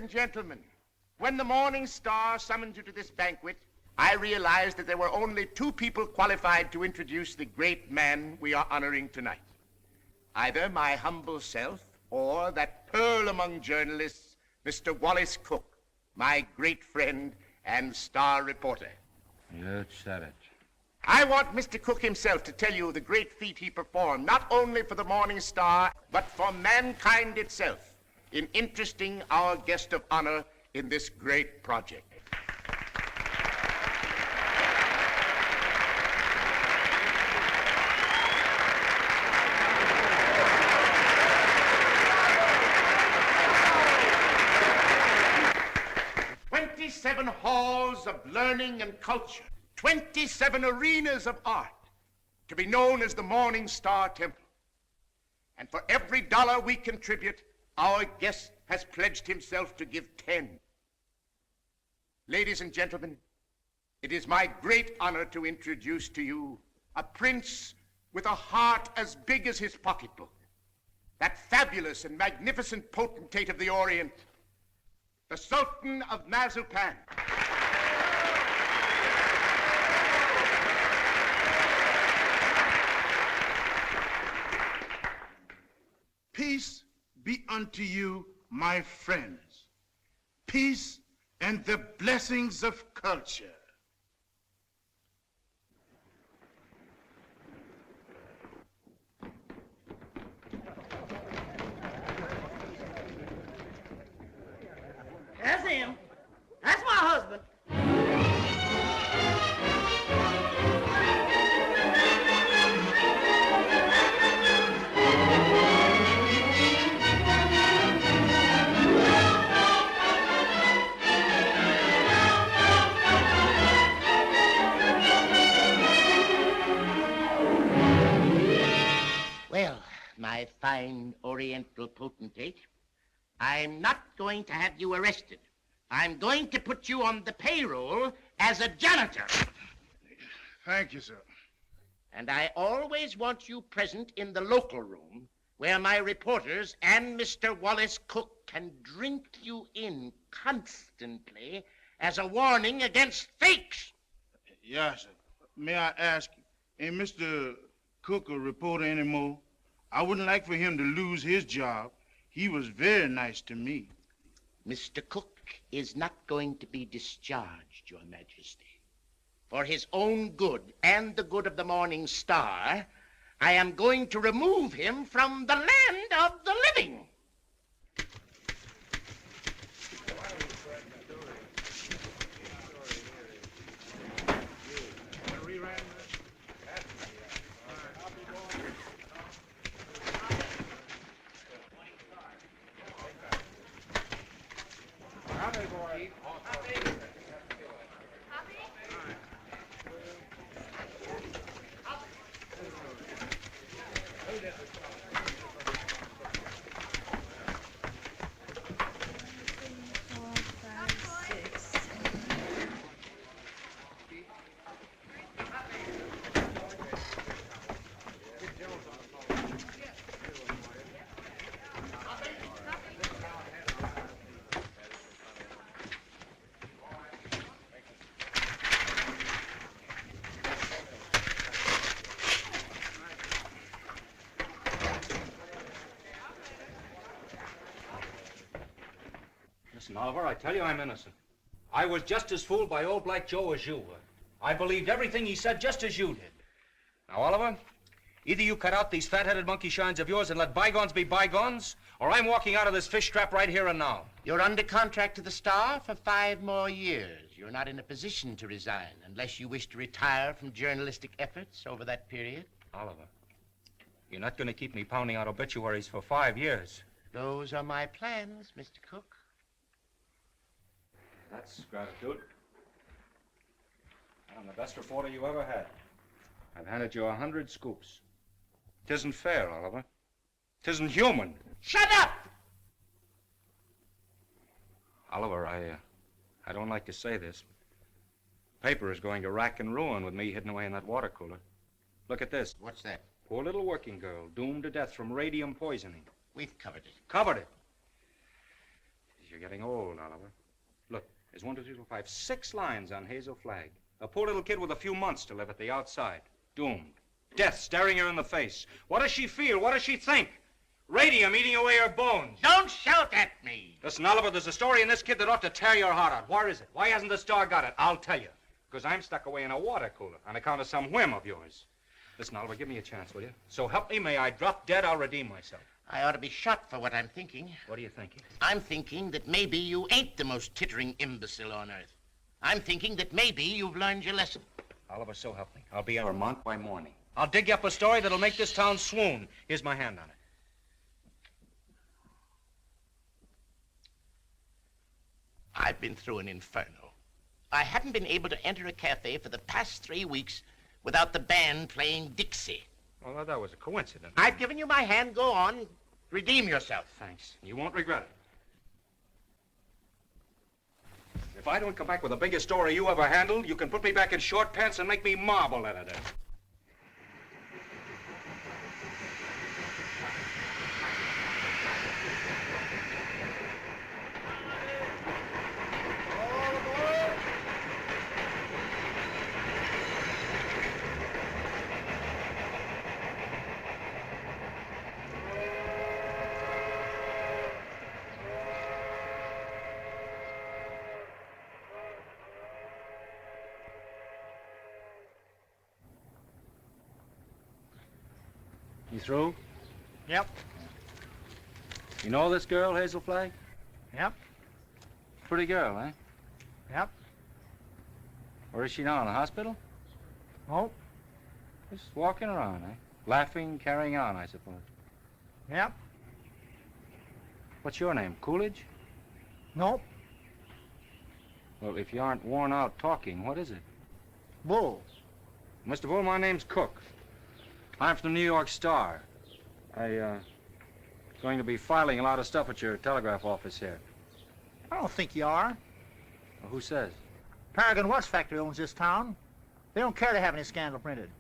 and gentlemen, when the Morning Star summoned you to this banquet, I realized that there were only two people qualified to introduce the great man we are honoring tonight. Either my humble self or that pearl among journalists, Mr. Wallace Cook, my great friend and star reporter. You said it. I want Mr. Cook himself to tell you the great feat he performed, not only for the Morning Star, but for mankind itself, in interesting our guest of honor in this great project. "27 halls of learning and culture, 27 arenas of art, to be known as the Morning Star Temple. And for every dollar we contribute, our guest has pledged himself to give 10. Ladies and gentlemen, it is my great honor to introduce to you a prince with a heart as big as his pocketbook, that fabulous and magnificent potentate of the Orient, the Sultan of Mazupan. Peace be unto you, my friends. Peace and the blessings of culture. That's him. That's my husband. Well, my fine Oriental potentate, I'm not going to have you arrested. I'm going to put you on the payroll as a janitor. Thank you, sir. And I always want you present in the local room where my reporters and Mr. Wallace Cook can drink you in constantly as a warning against fakes. Yes, sir. May I ask, ain't Mr. Cook a reporter anymore? I wouldn't like for him to lose his job. He was very nice to me. Mr. Cook is not going to be discharged, Your Majesty. For his own good and the good of the Morning Star, I am going to remove him from the land of the living. Listen, Oliver, I tell you I'm innocent. I was just as fooled by old Black Joe as you were. I believed everything he said just as you did. Now, Oliver, either you cut out these fat-headed monkey shines of yours and let bygones be bygones, or I'm walking out of this fish trap right here and now. You're under contract to the Star for 5 more years. You're not in a position to resign unless you wish to retire from journalistic efforts over that period. Oliver, you're not going to keep me pounding out obituaries for 5 years. Those are my plans, Mr. Cook. That's gratitude. I'm the best reporter you ever had. I've handed you 100 scoops. 'Tisn't fair, Oliver. 'Tisn't human. Shut up! Oliver, I don't like to say this. Paper is going to rack and ruin with me hidden away in that water cooler. Look at this. What's that? Poor little working girl, doomed to death from radium poisoning. We've covered it. Covered it. you're getting old, Oliver. Look, there's 1, 2, 3, 4, 5, 6 lines on Hazel Flagg. A poor little kid with a few months to live at the outside. Doomed. Death staring her in the face. What does she feel? What does she think? Radium eating away her bones. Don't shout at me. Listen, Oliver, there's a story in this kid that ought to tear your heart out. Where is it? Why hasn't the star got it? I'll tell you. Because I'm stuck away in a water cooler on account of some whim of yours. Listen, Oliver, give me a chance, will you? So help me, may I drop dead, I'll redeem myself. I ought to be shot for what I'm thinking. What are you thinking? I'm thinking that maybe you ain't the most tittering imbecile on earth. I'm thinking that maybe you've learned your lesson. Oliver, so help me. I'll be in Vermont by morning. I'll dig you up a story that'll make this town swoon. Here's my hand on it. I've been through an inferno. I haven't been able to enter a cafe for the past 3 weeks without the band playing Dixie. Well, that was a coincidence. I've given you my hand. Go on. Redeem yourself. Thanks. You won't regret it. If I don't come back with the biggest story you ever handled, you can put me back in short pants and make me marble editor. You through? Yep. You know this girl, Hazel Flagg? Yep. Pretty girl, eh? Yep. Where is she now, in the hospital? Nope. Just walking around, eh? Laughing, carrying on, I suppose. Yep. What's your name, Coolidge? Nope. Well, if you aren't worn out talking, what is it? Bull. Mr. Bull, my name's Cook. I'm from the New York Star. Going to be filing a lot of stuff at your telegraph office here. I don't think you are. Well, who says? Paragon Watch Factory owns this town. They don't care to have any scandal printed.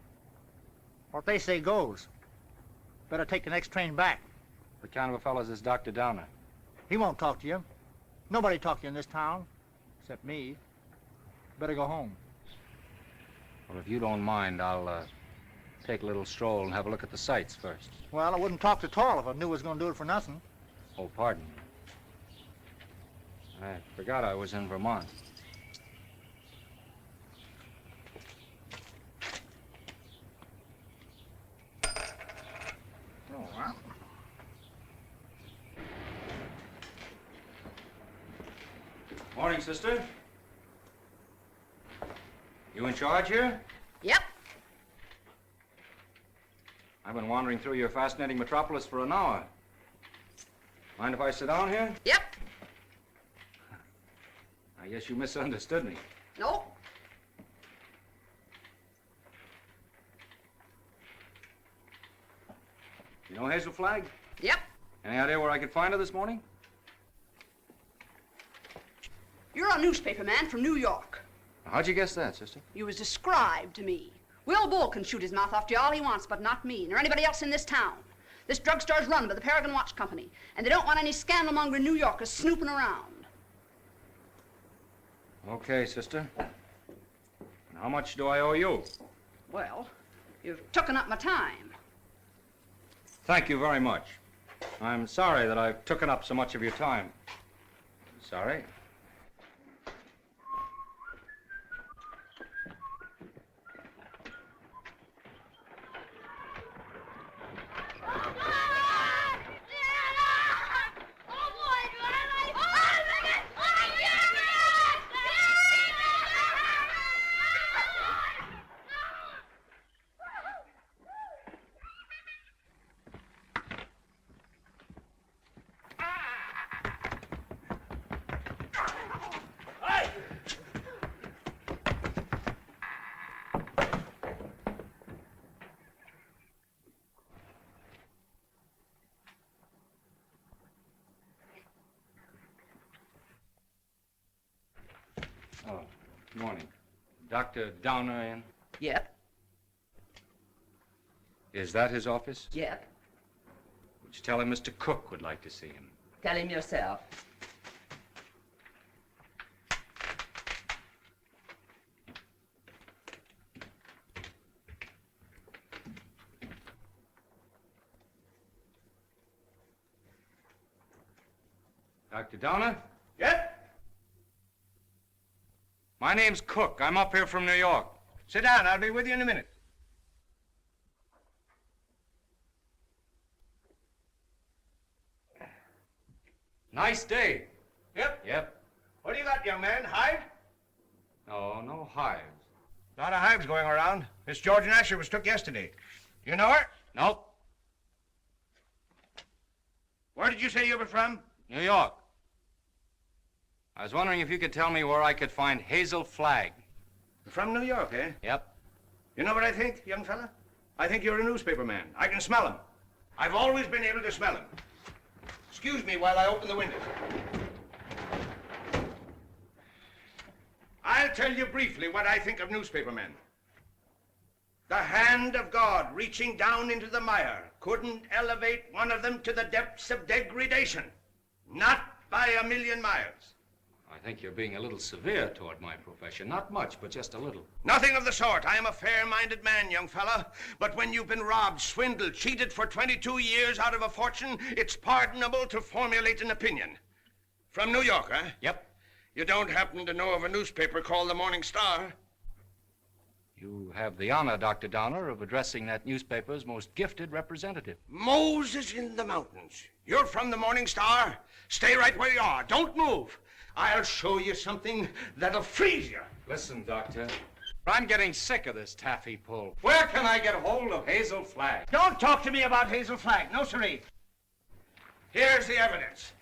What they say goes. Better take the next train back. What kind of a fellow is this Dr. Downer? He won't talk to you. Nobody talk to you in this town, except me. Better go home. Well, if you don't mind, I'll take a little stroll and have a look at the sights first. Well, I wouldn't talk at all if I knew I was going to do it for nothing. Oh, pardon me. I forgot I was in Vermont. Oh, well. Morning, sister. You in charge here? Yep. I've been wandering through your fascinating metropolis for an hour. Mind if I sit down here? Yep. I guess you misunderstood me. Nope. You know Hazel Flagg? Yep. Any idea where I could find her this morning? You're a newspaper man from New York. How'd you guess that, sister? You was described to me. Will Bull can shoot his mouth off to you all he wants, but not me, nor anybody else in this town. This drugstore's run by the Paragon Watch Company, and they don't want any scandal-mongering New Yorkers snooping around. Okay, sister. And how much do I owe you? Well, you've taken up my time. Thank you very much. I'm sorry that I've taken up so much of your time. Sorry. Oh, good morning. Dr. Downer in? Yep. Is that his office? Yep. Would you tell him Mr. Cook would like to see him? Tell him yourself. Dr. Downer? Yeah? My name's Cook. I'm up here from New York. Sit down. I'll be with you in a minute. Nice day. Yep. Yep. What do you got, young man? Hive? No, no hives. A lot of hives going around. Miss Georgian Asher was took yesterday. You know her? Nope. Where did you say you were from? New York. I was wondering if you could tell me where I could find Hazel Flagg. From New York, eh? Yep. You know what I think, young fella? I think you're a newspaper man. I can smell him. I've always been able to smell him. Excuse me while I open the window. I'll tell you briefly what I think of newspaper men. The hand of God reaching down into the mire couldn't elevate one of them to the depths of degradation. Not by a million miles. I think you're being a little severe toward my profession. Not much, but just a little. Nothing of the sort. I am a fair-minded man, young fella. But when you've been robbed, swindled, cheated for 22 years out of a fortune, it's pardonable to formulate an opinion. From New York, huh? Yep. You don't happen to know of a newspaper called the Morning Star? You have the honor, Dr. Downer, of addressing that newspaper's most gifted representative. Moses in the mountains. You're from the Morning Star? Stay right where you are. Don't move. I'll show you something that'll freeze you. Listen, Doctor. I'm getting sick of this taffy pull. Where can I get hold of Hazel Flagg? Don't talk to me about Hazel Flagg. No, sirree. Here's the evidence.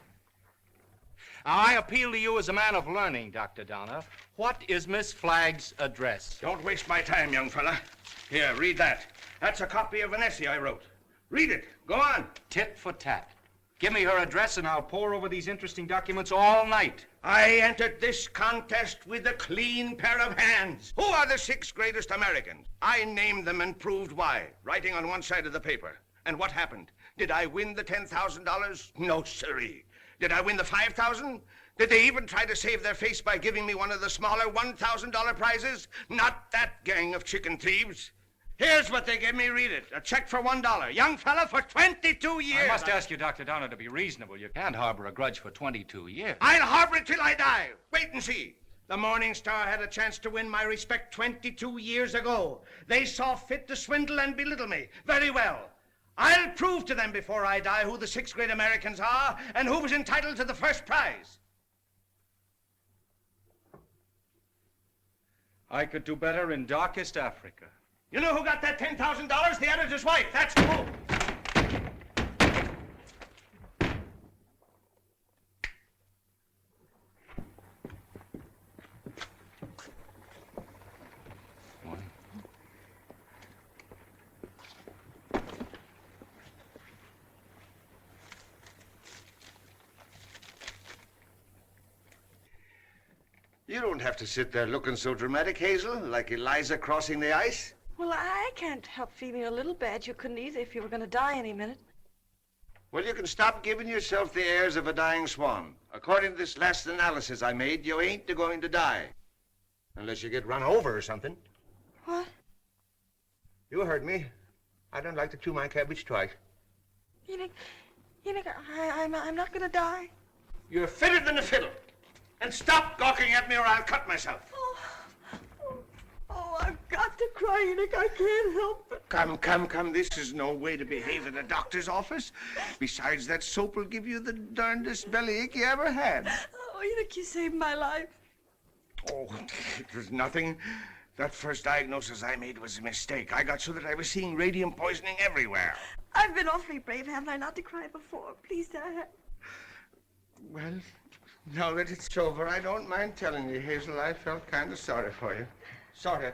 Now, I appeal to you as a man of learning, Dr. Downer. What is Miss Flagg's address? Don't waste my time, young fella. Here, read that. That's a copy of an essay I wrote. Read it. Go on. Tit for tat. Give me her address and I'll pore over these interesting documents all night. I entered this contest with a clean pair of hands. Who are the 6 greatest Americans? I named them and proved why, writing on one side of the paper. And what happened? Did I win the $10,000? No, sirree. Did I win the $5,000? Did they even try to save their face by giving me one of the smaller $1,000 prizes? Not that gang of chicken thieves. Here's what they gave me. Read it. A check for $1. Young fella, for 22 years. I must ask you, Dr. Downer, to be reasonable. You can't harbor a grudge for 22 years. I'll harbor it till I die. Wait and see. The Morning Star had a chance to win my respect 22 years ago. They saw fit to swindle and belittle me. Very well. I'll prove to them before I die who the 6 great Americans are and who was entitled to the first prize. I could do better in darkest Africa. You know who got that $10,000? The editor's wife. That's who. Morning. You don't have to sit there looking so dramatic, Hazel, like Eliza crossing the ice. Well, I can't help feeling a little bad. You couldn't either if you were going to die any minute. Well, you can stop giving yourself the airs of a dying swan. According to this last analysis I made, you ain't going to die. Unless you get run over or something. What? You heard me. I don't like to chew my cabbage twice. Enoch, I'm not going to die. You're fitter than a fiddle. And stop gawking at me or I'll cut myself. Oh, I've got to cry, Enoch. I can't help it. Come. This is no way to behave at a doctor's office. Besides, that soap will give you the darndest bellyache you ever had. Oh, Enoch, you saved my life. Oh, it was nothing. That first diagnosis I made was a mistake. I got so that I was seeing radium poisoning everywhere. I've been awfully brave, haven't I, not to cry before? Please, Dad. Well, now that it's over, I don't mind telling you, Hazel, I felt kind of sorry for you. Sort of.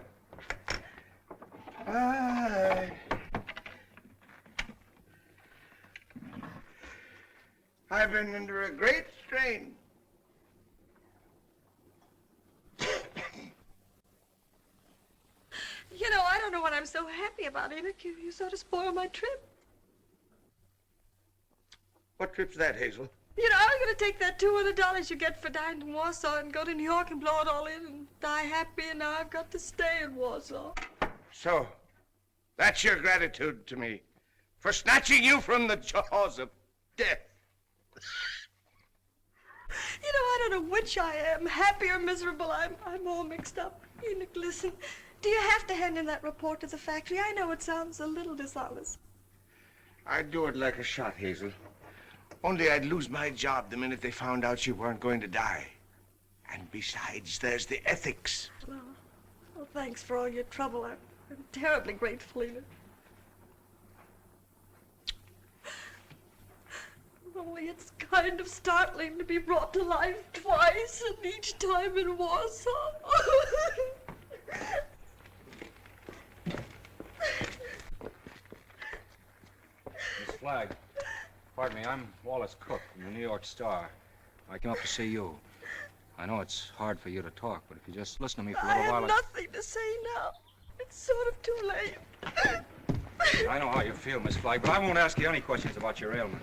I've been under a great strain. You know, I don't know what I'm so happy about, Enoch. You sort of spoiled my trip. What trip's that, Hazel? You know, I was going to take that $200 you get for dying in Warsaw and go to New York and blow it all in and die happy, and now I've got to stay in Warsaw. So, that's your gratitude to me for snatching you from the jaws of death. You know, I don't know which I am, happy or miserable. I'm all mixed up. Enoch, listen. Do you have to hand in that report to the factory? I know it sounds a little dishonest. I'd do it like a shot, Hazel. Only I'd lose my job the minute they found out you weren't going to die. And besides, there's the ethics. Well, thanks for all your trouble. I'm terribly grateful, Enoch. Only it's kind of startling to be brought to life twice, and each time in Warsaw. Miss Flagg, pardon me, I'm Wallace Cook from the New York Star. I came up to see you. I know it's hard for you to talk, but if you just listen to me for a I little while... have nothing to say now. It's sort of too late. I know how you feel, Miss Flagg, but I won't ask you any questions about your ailment.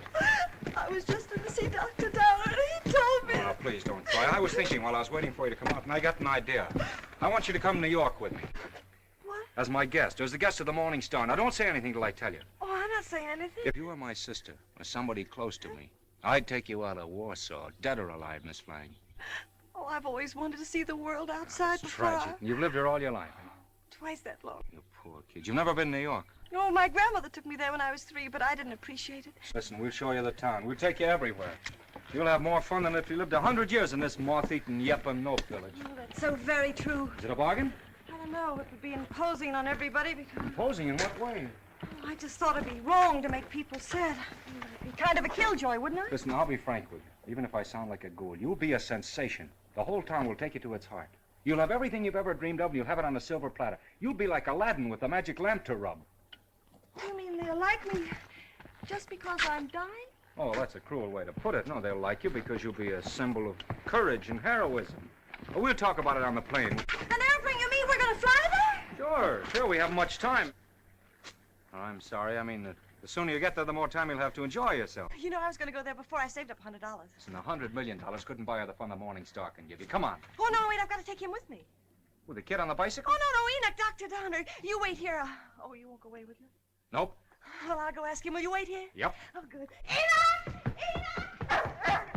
I was just in to see Dr. Downer, and he told me... Oh, now, please don't cry. I was thinking while I was waiting for you to come out, and I got an idea. I want you to come to New York with me. What? As my guest, as the guest of the Morning Star. Now, don't say anything till I tell you. Oh, I'm not saying anything. If you were my sister, or somebody close to me, I'd take you out of Warsaw, dead or alive, Miss Flagg. Oh, I've always wanted to see the world outside It's before tragic. You've lived here all your life. Twice that long. You poor kid. You've never been to New York. Oh, my grandmother took me there when I was 3, but I didn't appreciate it. Listen, we'll show you the town. We'll take you everywhere. You'll have more fun than if you lived 100 years in this moth-eaten Yep-and-Nope village. Oh, that's so very true. Is it a bargain? I don't know. It would be imposing on everybody because... Imposing in what way? Oh, I just thought it'd be wrong to make people sad. It'd be kind of a killjoy, wouldn't it? Listen, I'll be frank with you. Even if I sound like a ghoul, you'll be a sensation. The whole town will take you to its heart. You'll have everything you've ever dreamed of, and you'll have it on a silver platter. You'll be like Aladdin with the magic lamp to rub. You mean they'll like me just because I'm dying? Oh, that's a cruel way to put it. No, they'll like you because you'll be a symbol of courage and heroism. We'll talk about it on the plane. An airplane, you mean we're going to fly there? Sure, we have much time. Oh, I'm sorry. I mean, the sooner you get there, the more time you'll have to enjoy yourself. You know, I was going to go there before I saved up $100. Listen, $100 million couldn't buy her the fun the Morning Star can give you. Come on. Oh, no, wait, I've got to take him with me. With the kid on the bicycle? Oh, no, Enoch, Dr. Downer. You wait here. Oh, you won't go away with me? Nope. Well, I'll go ask him. Will you wait here? Yep. Oh, good. Enoch! Enoch! Enoch!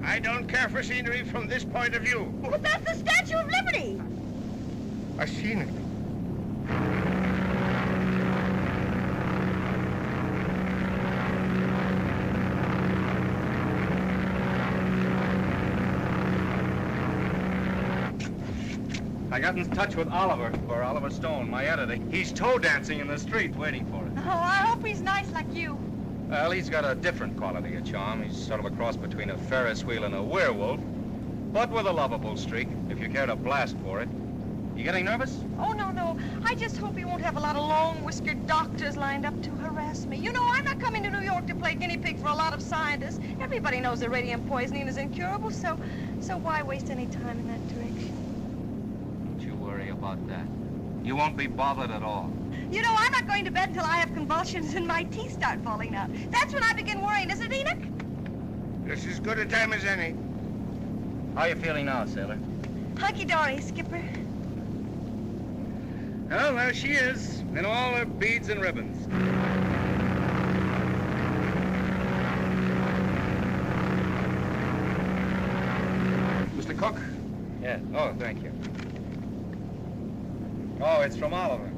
I don't care for scenery from this point of view. But that's the Statue of Liberty. I've seen it. I got in touch with Oliver, Stone, my editor. He's toe dancing in the street waiting for it. Oh, I hope he's nice like you. Well, he's got a different quality of charm. He's sort of a cross between a Ferris wheel and a werewolf, but with a lovable streak, if you care to blast for it. You getting nervous? Oh, no. I just hope he won't have a lot of long-whiskered doctors lined up to harass me. You know, I'm not coming to New York to play guinea pig for a lot of scientists. Everybody knows that radium poisoning is incurable, so why waste any time in that direction? Don't you worry about that. You won't be bothered at all. You know, I'm not going to bed until I have convulsions and my teeth start falling out. That's when I begin worrying, isn't it, Enoch? This is as good a time as any. How are you feeling now, sailor? Hunky-dory, Skipper. Well, there she is, in all her beads and ribbons. Mr. Cook? Yeah. Oh, thank you. Oh, it's from Oliver.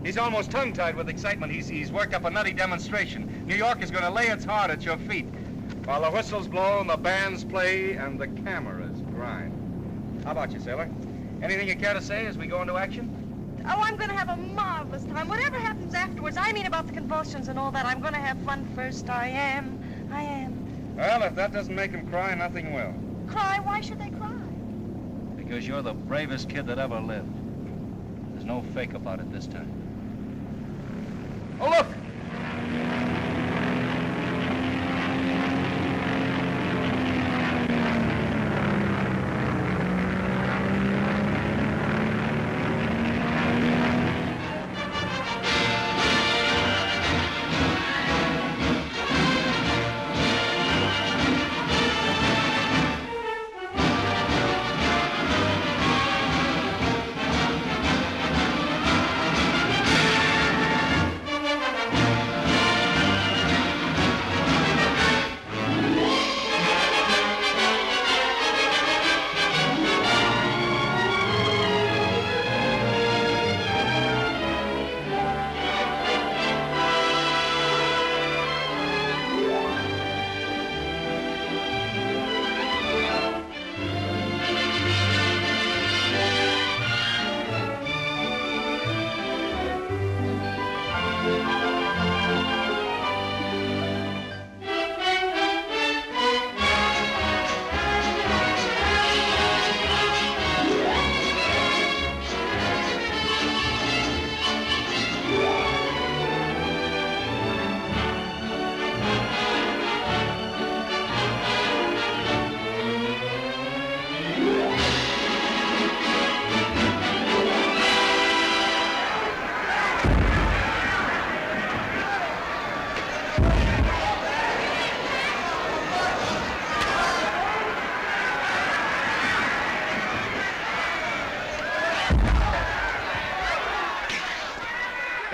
He's almost tongue-tied with excitement. He's worked up a nutty demonstration. New York is going to lay its heart at your feet while the whistles blow and the bands play and the cameras grind. How about you, sailor? Anything you care to say as we go into action? Oh, I'm going to have a marvelous time. Whatever happens afterwards, I mean about the convulsions and all that, I'm going to have fun first. I am. Well, if that doesn't make them cry, nothing will. Cry? Why should they cry? Because you're the bravest kid that ever lived. There's no fake about it this time. Oh, look!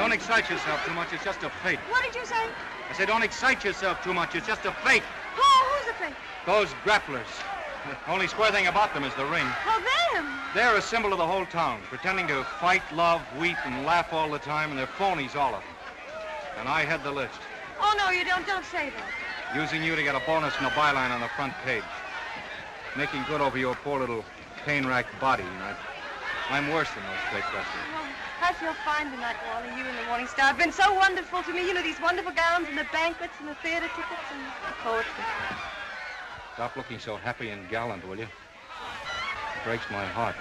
Don't excite yourself too much. It's just a fate. What did you say? I said don't excite yourself too much. It's just a fate. Who's the fake? Those grapplers. The only square thing about them is the ring. Oh, them. They're a symbol of the whole town, pretending to fight, love, weep, and laugh all the time, and they're phonies, all of them. And I head the list, Oh, no, you don't. Don't say that. using you to get a bonus and a byline on the front page. Making good over your poor little pain-racked body. And I'm worse than those fake wrestlers. Oh, I feel fine tonight, Wally. You and the Morning Star have been so wonderful to me. You know, these wonderful gowns and the banquets and the theater tickets and the poetry. Stop looking so happy and gallant, will you? It breaks my heart.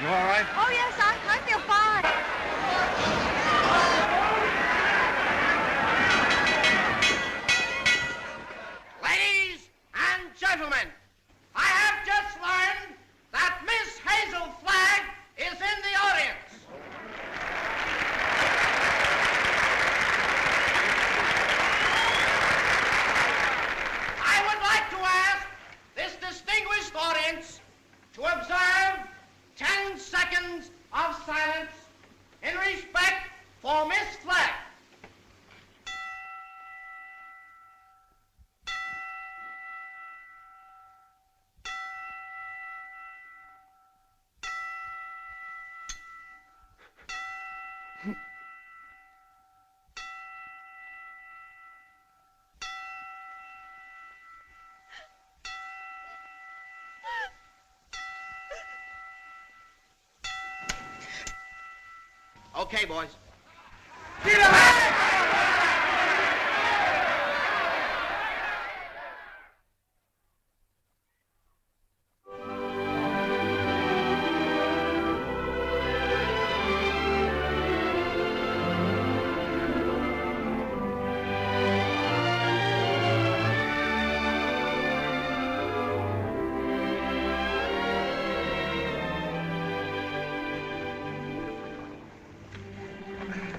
You all right? Oh, yes, I feel fine. Ladies and gentlemen, I have just learned that Miss Hazel Flagg is in the audience. I would like to ask this distinguished audience to observe 10 seconds of silence in respect for Miss Flagg. Okay, boys.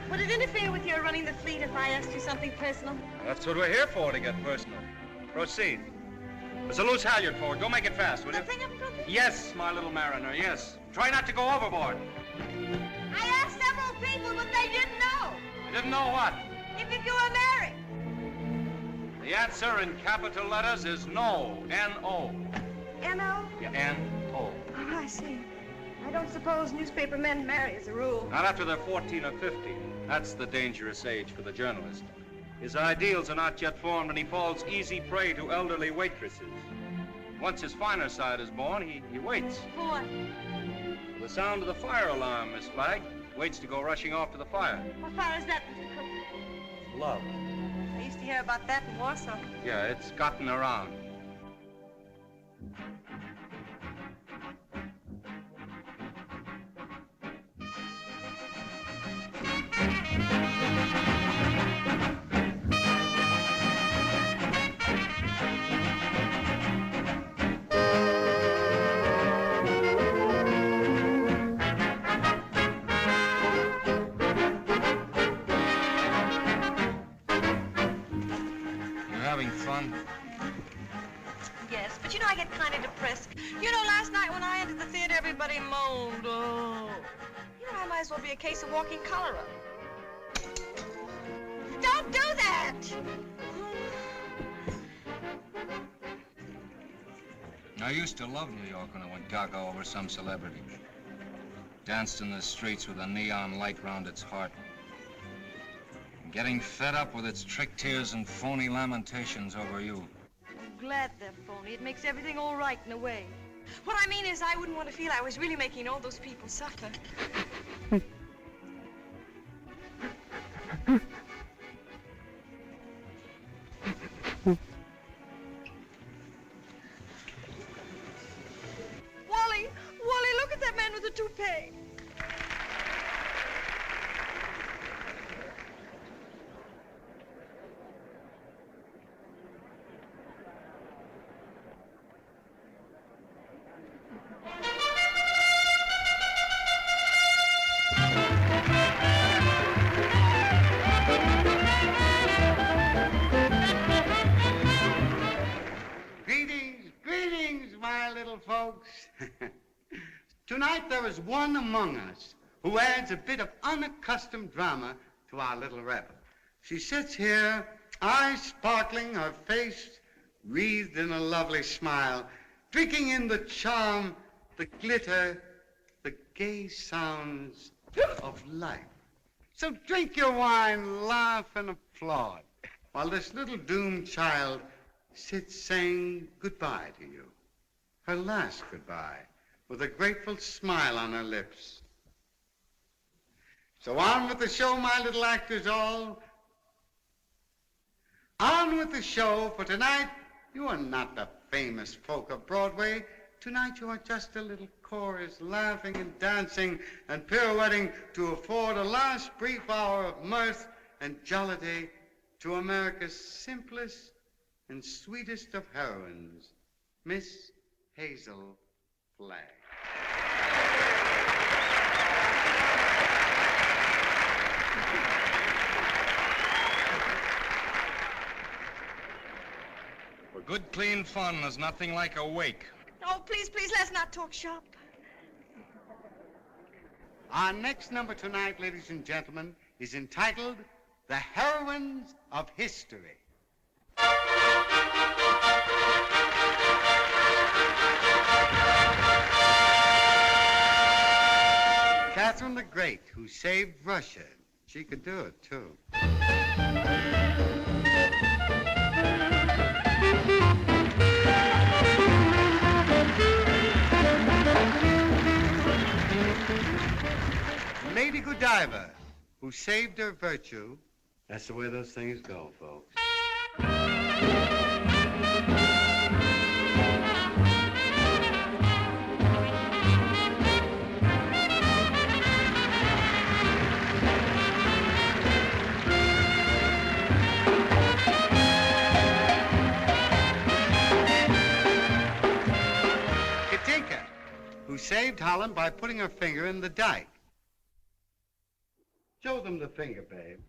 Would it interfere with your running the fleet if I asked you something personal? That's what we're here for, to get personal. Proceed. There's a loose halyard forward. Go make it fast, will you? The thing up front? Yes, my little mariner, yes. Try not to go overboard. I asked several people, but they didn't know. You didn't know what? If you were married. The answer in capital letters is no. N-O. N.O.? Yeah, N-O. Oh, I see. I don't suppose newspaper men marry as a rule. Not after they're 14 or 15. That's the dangerous age for the journalist. His ideals are not yet formed, and he falls easy prey to elderly waitresses. Once his finer side is born, he waits. For what? The sound of the fire alarm, Miss Flagg. Waits to go rushing off to the fire. What fire is that, Mr. Cook? Love. I used to hear about that in Warsaw. Yeah, it's gotten around. Having fun? Yes, but you know I get kind of depressed. You know, last night when I entered the theater, everybody moaned. Oh. You know, I might as well be a case of walking cholera. Don't do that! I used to love New York when I went gaga over some celebrity. Danced in the streets with a neon light round its heart. Getting fed up with its trick tears and phony lamentations over you. I'm glad they're phony. It makes everything all right in a way. What I mean is I wouldn't want to feel I was really making all those people suffer. Wally, look at that man with the toupee. little folks. Tonight there is one among us who adds a bit of unaccustomed drama to our little rebel. She sits here, eyes sparkling, her face wreathed in a lovely smile, drinking in the charm, the glitter, the gay sounds of life. So drink your wine, laugh, and applaud, while this little doomed child sits saying goodbye to you. Her last goodbye, with a grateful smile on her lips. So on with the show, my little actors all. On with the show, for tonight you are not the famous folk of Broadway. Tonight you are just a little chorus, laughing and dancing and pirouetting to afford a last brief hour of mirth and jollity to America's simplest and sweetest of heroines, Miss Hazel Flagg. For good, clean fun, there's nothing like a wake. Oh, please, please, let's not talk shop. Our next number tonight, ladies and gentlemen, is entitled The Heroines of History. Catherine the Great, who saved Russia. She could do it, too. Lady Godiva, who saved her virtue. That's the way those things go, folks. Katinka, who saved Holland by putting her finger in the dike. Show them the finger, babe.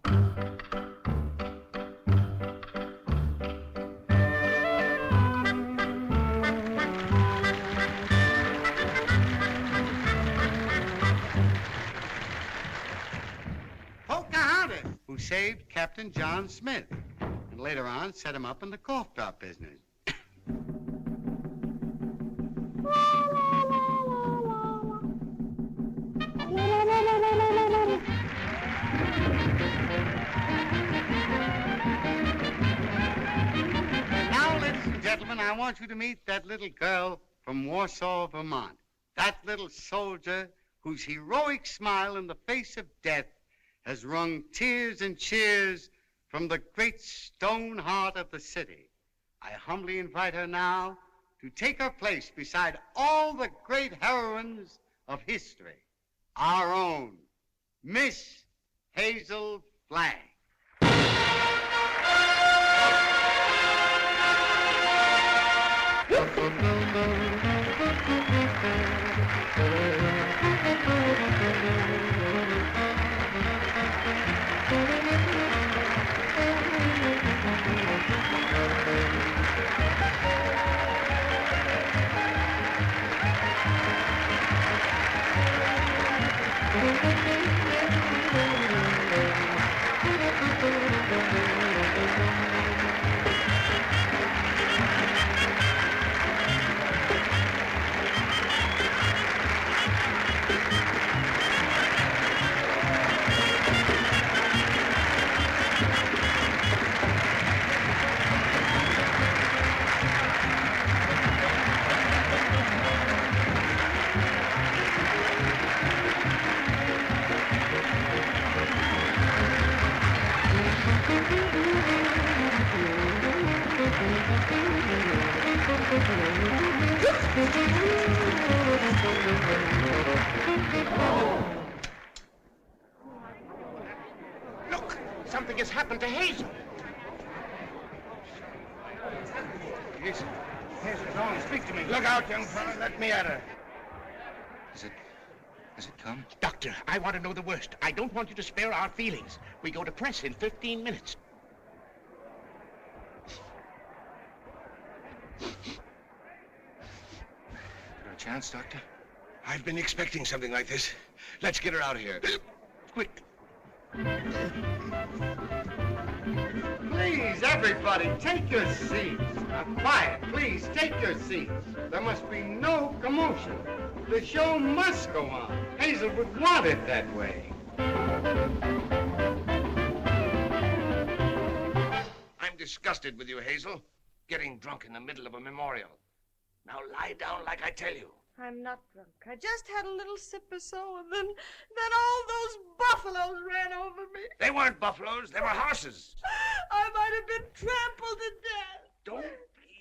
Pocahontas, who saved Captain John Smith, and later on set him up in the cough drop business. Gentlemen, I want you to meet that little girl from Warsaw, Vermont. That little soldier whose heroic smile in the face of death has wrung tears and cheers from the great stone heart of the city. I humbly invite her now to take her place beside all the great heroines of history. Our own Miss Hazel Flagg. Look, something has happened to Hazel. Hazel, go on, speak to me. Look out, young fella. Let me at her. Has it come? Doctor, I want to know the worst. I don't want you to spare our feelings. We go to press in 15 minutes. chance, Doctor? I've been expecting something like this. Let's get her out of here. Quick. Please, everybody, take your seats. Now, quiet, please, take your seats. There must be no commotion. The show must go on. Hazel would want it that way. I'm disgusted with you, Hazel. Getting drunk in the middle of a memorial. Now lie down like I tell you. I'm not drunk. I just had a little sip or so, and then all those buffaloes ran over me. They weren't buffaloes, they were horses. I might have been trampled to death. Don't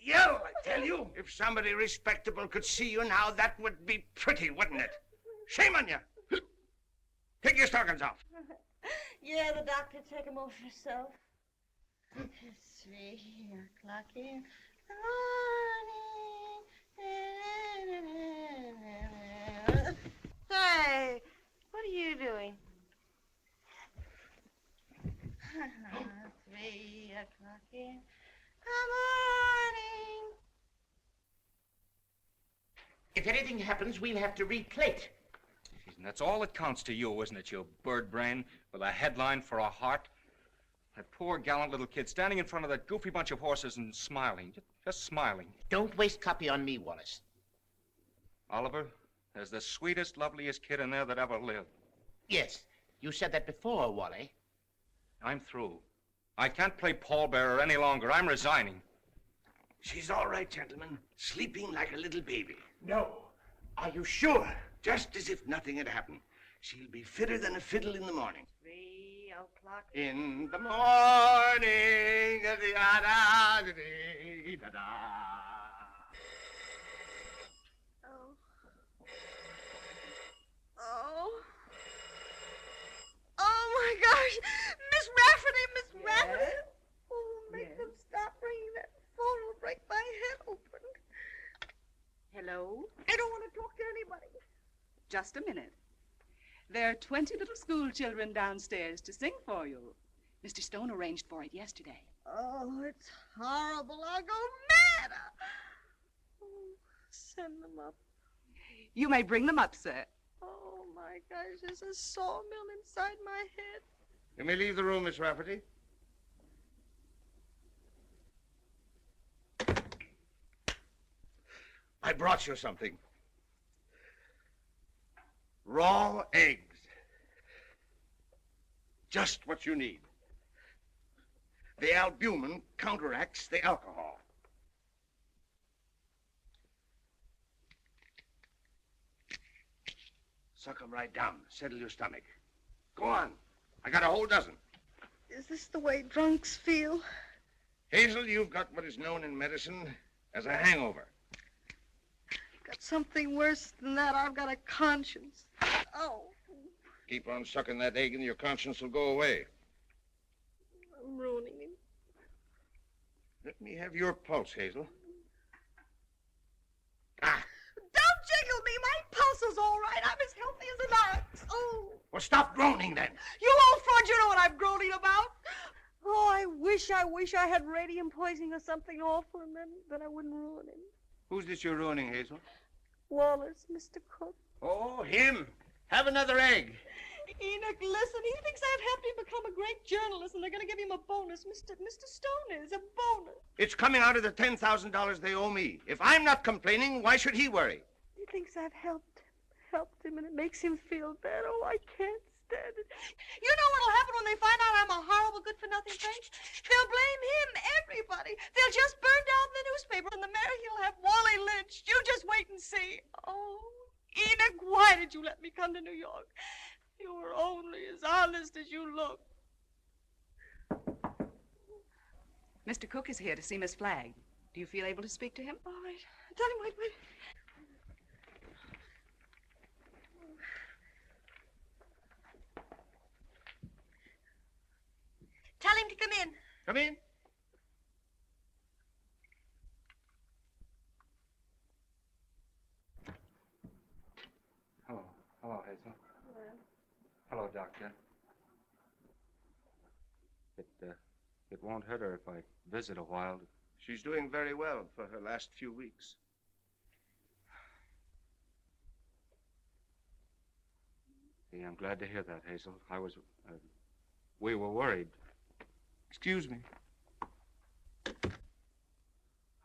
yell, I tell you. If somebody respectable could see you now, that would be pretty, wouldn't it? Shame on you. Take your stockings off. Yeah, the doctor, take him off yourself. It's 3 o'clock in the morning. Hey, what are you doing? 3 o'clock in the morning. If anything happens, we'll have to replate. And that's all that counts to you, isn't it, you bird brain with a headline for a heart? That poor, gallant little kid standing in front of that goofy bunch of horses and smiling, just smiling. Don't waste copy on me, Wallace. Oliver, there's the sweetest, loveliest kid in there that ever lived. Yes, you said that before, Wally. I'm through. I can't play pallbearer any longer. I'm resigning. She's all right, gentlemen. Sleeping like a little baby. No. Are you sure? Just as if nothing had happened. She'll be fitter than a fiddle in the morning. 3 o'clock. In the morning. Oh. Oh. Oh my gosh! Miss Rafferty, Miss Rafferty! Oh, make them stop ringing that phone. It'll break my head open. Hello? I don't want to talk to anybody. Just a minute. There are 20 little school children downstairs to sing for you. Mr. Stone arranged for it yesterday. Oh, it's horrible. I'll go mad. Oh, send them up. You may bring them up, sir. Oh, my gosh, there's a sawmill inside my head. You may leave the room, Miss Rafferty. I brought you something. Raw eggs. Just what you need. The albumin counteracts the alcohol. Suck 'em right down. Settle your stomach. Go on. I got a whole dozen. Is this the way drunks feel? Hazel, you've got what is known in medicine as a hangover. Got something worse than that. I've got a conscience. Oh, Keep on sucking that egg and your conscience will go away. I'm ruining him. Let me have your pulse, Hazel. Don't jiggle me. My pulse is all right. I'm as healthy as an ox. Oh. Well, stop groaning then. You old fraud, you know what I'm groaning about. Oh, I wish I had radium poisoning or something awful, and then I wouldn't ruin him. Who's this you're ruining, Hazel? Wallace, Mr. Cook. Oh, him. Have another egg. Enoch, listen, he thinks I've helped him become a great journalist, and they're going to give him a bonus. Mr. Stone is a bonus. It's coming out of the $10,000 they owe me. If I'm not complaining, why should he worry? He thinks I've helped him, and it makes him feel bad. Oh, I can't stand it. You know what'll happen when they find out I'm a horrible, good-for-nothing thing? They'll blame him, everybody. They'll just burn down the newspaper, and the mayor, he'll have Wally lynched. You just wait and see. Oh, Enoch, why did you let me come to New York? You were only as honest as you look. Mr. Cook is here to see Miss Flagg. Do you feel able to speak to him? All right. Tell him, wait. Tell him to come in. Come in. Hello, Hazel. Hello, Doctor. It won't hurt her if I visit a while. She's doing very well for her last few weeks. Yeah, I'm glad to hear that, Hazel. We were worried. Excuse me.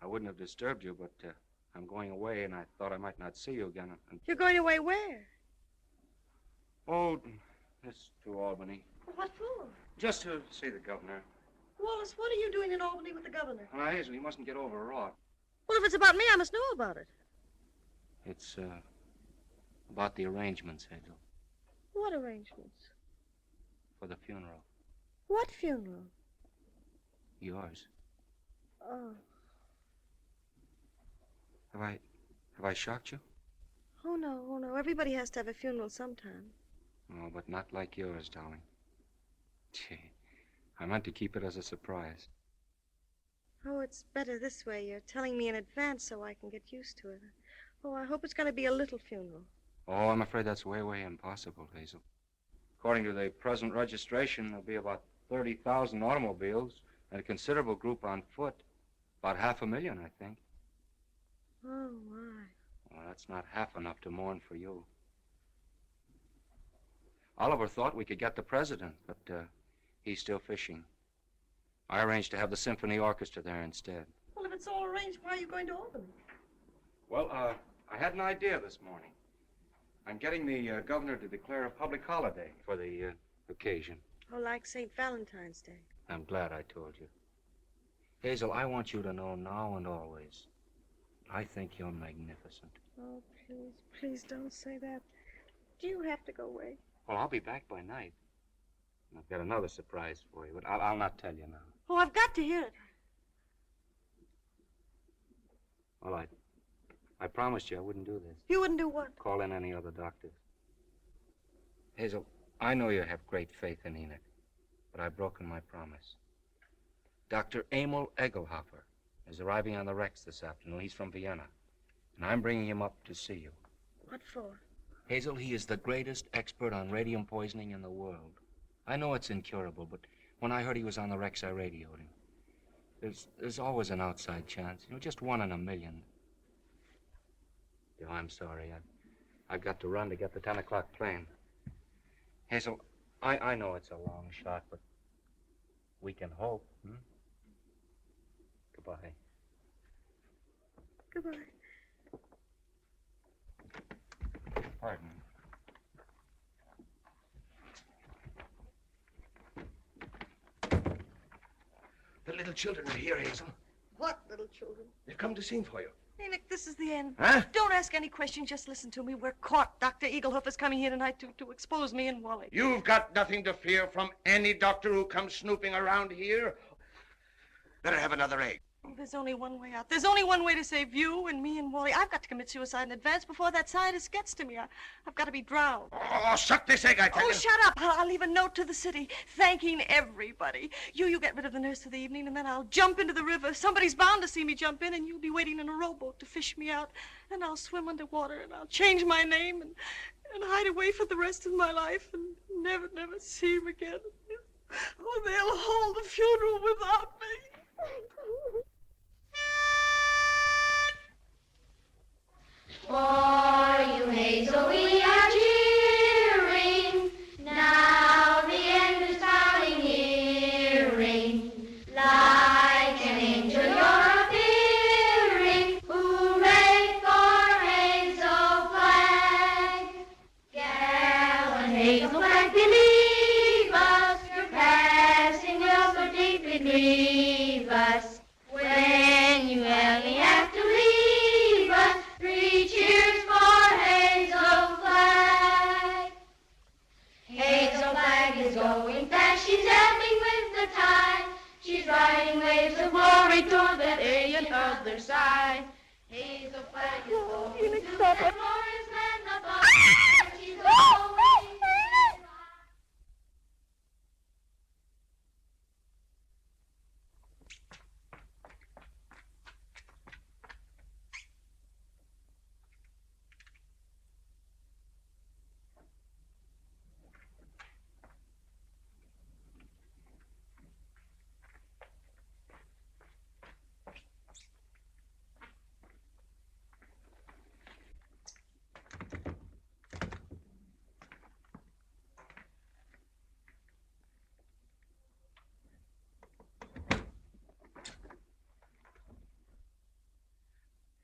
I wouldn't have disturbed you, but I'm going away, and I thought I might not see you again. You're going away where? Oh, it's to Albany. What for? Just to see the governor. Wallace, what are you doing in Albany with the governor? Now, Hazel, you mustn't get overwrought. Well, if it's about me, I must know about it. It's about the arrangements, Hazel, What arrangements? for the funeral. What funeral? Yours. Oh. Have I shocked you? Oh, no. Everybody has to have a funeral sometime. No, but not like yours, darling. Gee, I meant to keep it as a surprise. Oh, it's better this way. You're telling me in advance so I can get used to it. Oh, I hope it's going to be a little funeral. Oh, I'm afraid that's way, way impossible, Hazel. According to the present registration, there'll be about 30,000 automobiles and a considerable group on foot. About 500,000, I think. Oh, my. Well, that's not half enough to mourn for you. Oliver thought we could get the president, but he's still fishing. I arranged to have the symphony orchestra there instead. Well, if it's all arranged, why are you going to Albany? Well, I had an idea this morning. I'm getting the governor to declare a public holiday for the occasion. Oh, like St. Valentine's Day. I'm glad I told you. Hazel, I want you to know now and always, I think you're magnificent. Oh, please don't say that. Do you have to go away? Well, I'll be back by night. I've got another surprise for you, but I'll not tell you now. Oh, I've got to hear it. Well, I promised you I wouldn't do this. You wouldn't do what? Call in any other doctors. Hazel, I know you have great faith in Enoch, but I've broken my promise. Dr. Emil Egelhofer is arriving on the Rex this afternoon. He's from Vienna, and I'm bringing him up to see you. What for? Hazel, he is the greatest expert on radium poisoning in the world. I know it's incurable, but when I heard he was on the Rex, I radioed him. There's always an outside chance, just 1 in a million. Oh, I'm sorry. I've got to run to get the 10 o'clock plane. Hazel, I know it's a long shot, but we can hope. Goodbye. Goodbye. Pardon. The little children are here, Hazel. What little children? They've come to sing for you. Enoch, this is the end. Huh? Don't ask any questions, just listen to me. We're caught. Dr. Egelhofer's coming here tonight to expose me and Wally. You've got nothing to fear from any doctor who comes snooping around here. Better have another egg. Oh, there's only one way out. There's only one way to save you and me and Wally. I've got to commit suicide in advance before that scientist gets to me. I've got to be drowned. Oh, suck this egg, I tell you. Oh, shut up. I'll leave a note to the city thanking everybody. You get rid of the nurse for the evening, and then I'll jump into the river. Somebody's bound to see me jump in, and you'll be waiting in a rowboat to fish me out. And I'll swim underwater, and I'll change my name and hide away for the rest of my life and never see him again. Oh, they'll hold the funeral without me. For you, Hazel, we are cheering. Now the end is coming nearing. Like an angel you're appearing. Hooray for Hazel Flag. Gallant Hazel Flag, believe us. Your passing will so deeply grieve us. When you only have to leave us, 3 cheers for Hazel Flag. Hazel Flag is going fast, she's ebbing with the tide. She's riding waves of glory toward that alien other side. Hazel Flag is going to that glorious land above. Where she's going.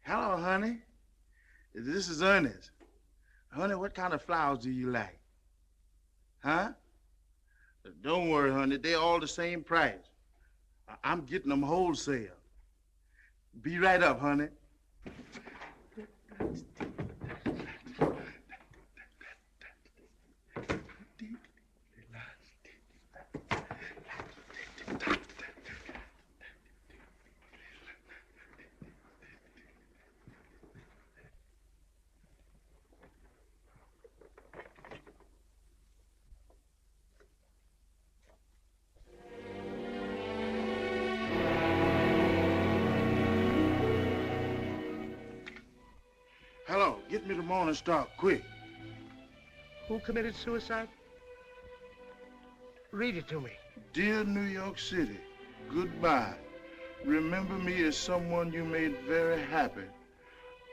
Hello, honey. This is Ernest. Honey, what kind of flowers do you like? Huh? Don't worry, honey. They're all the same price. I'm getting them wholesale. Be right up, honey. Hello, get me the Morning Star, quick. Who committed suicide? Read it to me. Dear New York City, goodbye. Remember me as someone you made very happy.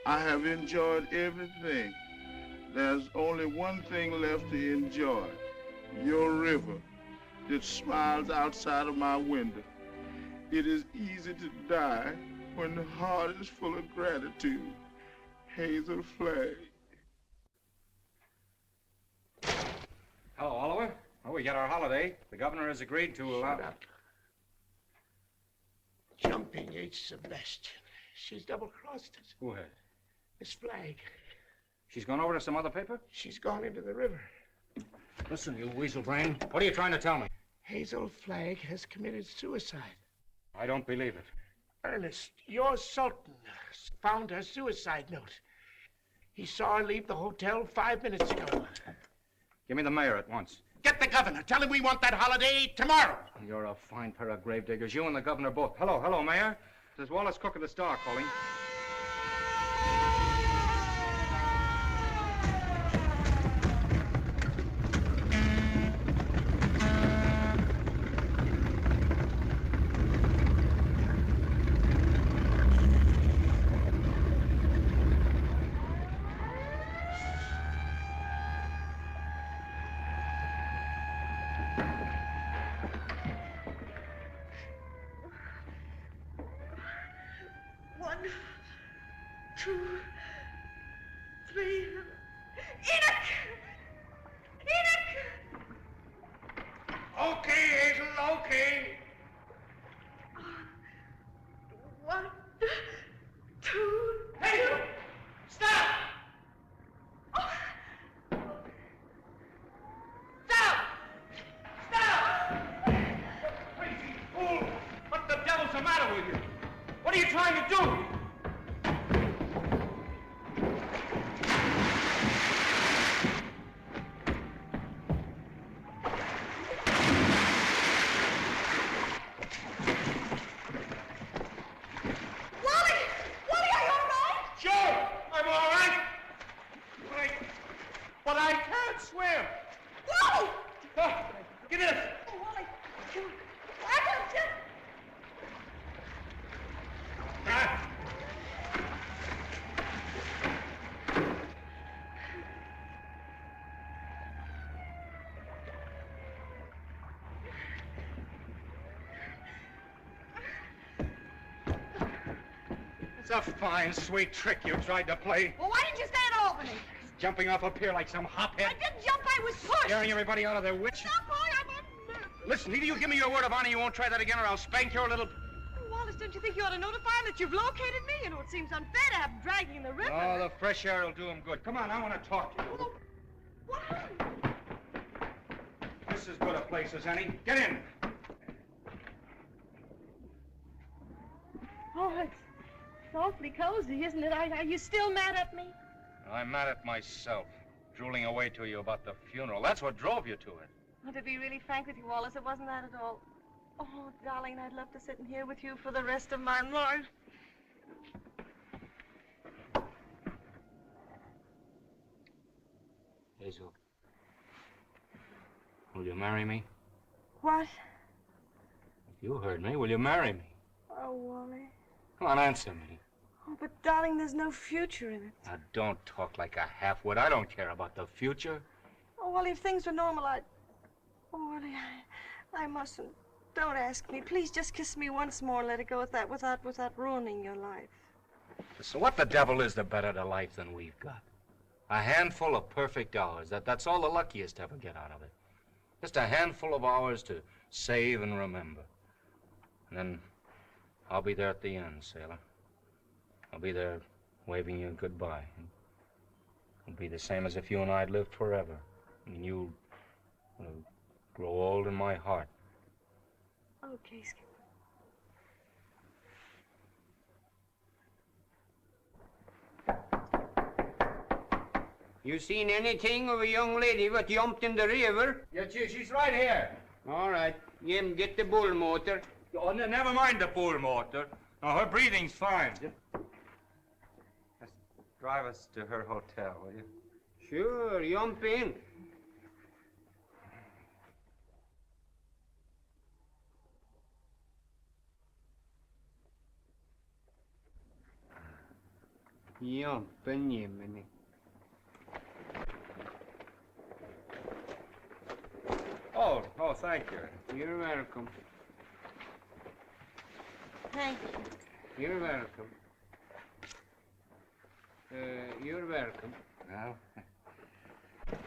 I have enjoyed everything. There's only one thing left to enjoy. Your river that smiles outside of my window. It is easy to die when the heart is full of gratitude. Hazel Flagg. Hello, Oliver. Well, we got our holiday. The governor has agreed to allow... Shut up. Jumping H. Sebastian. She's double-crossed us. Who has? Miss Flagg. She's gone over to some other paper? She's gone into the river. Listen, you weasel brain. What are you trying to tell me? Hazel Flagg has committed suicide. I don't believe it. Ernest, your Sultan found her suicide note. He saw her leave the hotel 5 minutes ago. Give me the mayor at once. Get the governor. Tell him we want that holiday tomorrow. You're a fine pair of gravediggers. You and the governor both. Hello, Mayor. This is Wallace Cook of the Star calling. One, two, three. Enoch! Enoch! Okay, Hazel, okay. One, two. Hazel! Stop! Stop! Stop! Crazy fool! What the devil's the matter with you? What are you trying to do? Wally! Wally, are you all right? Sure, I'm all right. But I can't swim. Wally! Give me this. Oh, Wally. I got you. Ah. It's a fine, sweet trick you tried to play. Well, why didn't you stay in Albany? Jumping off a pier like some hophead. I didn't jump, I was pushed. Scaring everybody out of their wits. Stop, boy, I'm on. Listen, either you give me your word of honor you won't try that again or I'll spank your little... Wallace, don't you think you ought to notify him that you've located me? You know, it seems unfair to have him dragging in the river. Oh, the fresh air will do him good. Come on, I want to talk to you. Why? This is as good a place as any. Get in. Oh, it's awfully cozy, isn't it? Are you still mad at me? I'm mad at myself, drooling away to you about the funeral. That's what drove you to it. Well, to be really frank with you, Wallace, it wasn't that at all. Oh, darling, I'd love to sit in here with you for the rest of my life. Hazel, will you marry me? What? You heard me. Will you marry me? Oh, Wally. Come on, answer me. Oh, but darling, there's no future in it. Now, don't talk like a half-wit. I don't care about the future. Oh, Wally, if things were normal, I'd... Oh, Wally, I mustn't. Don't ask me. Please just kiss me once more and let it go at that without ruining your life. So what the devil is the better to life than we've got? A handful of perfect hours. That's all the luckiest ever get out of it. Just a handful of hours to save and remember. And then I'll be there at the end, sailor. I'll be there waving you goodbye. It'll be the same as if you and I had lived forever. And you'll grow old in my heart. Okay, Skipper. You seen anything of a young lady what jumped in the river? Yes, she's right here. All right. Jim, get the bull motor. Oh, never mind the bull motor. No, her breathing's fine. Just drive us to her hotel, will you? Sure, jump in. Jump in, Jiminy. Oh, thank you. You're welcome. Thank you. You're welcome. You're welcome. Well,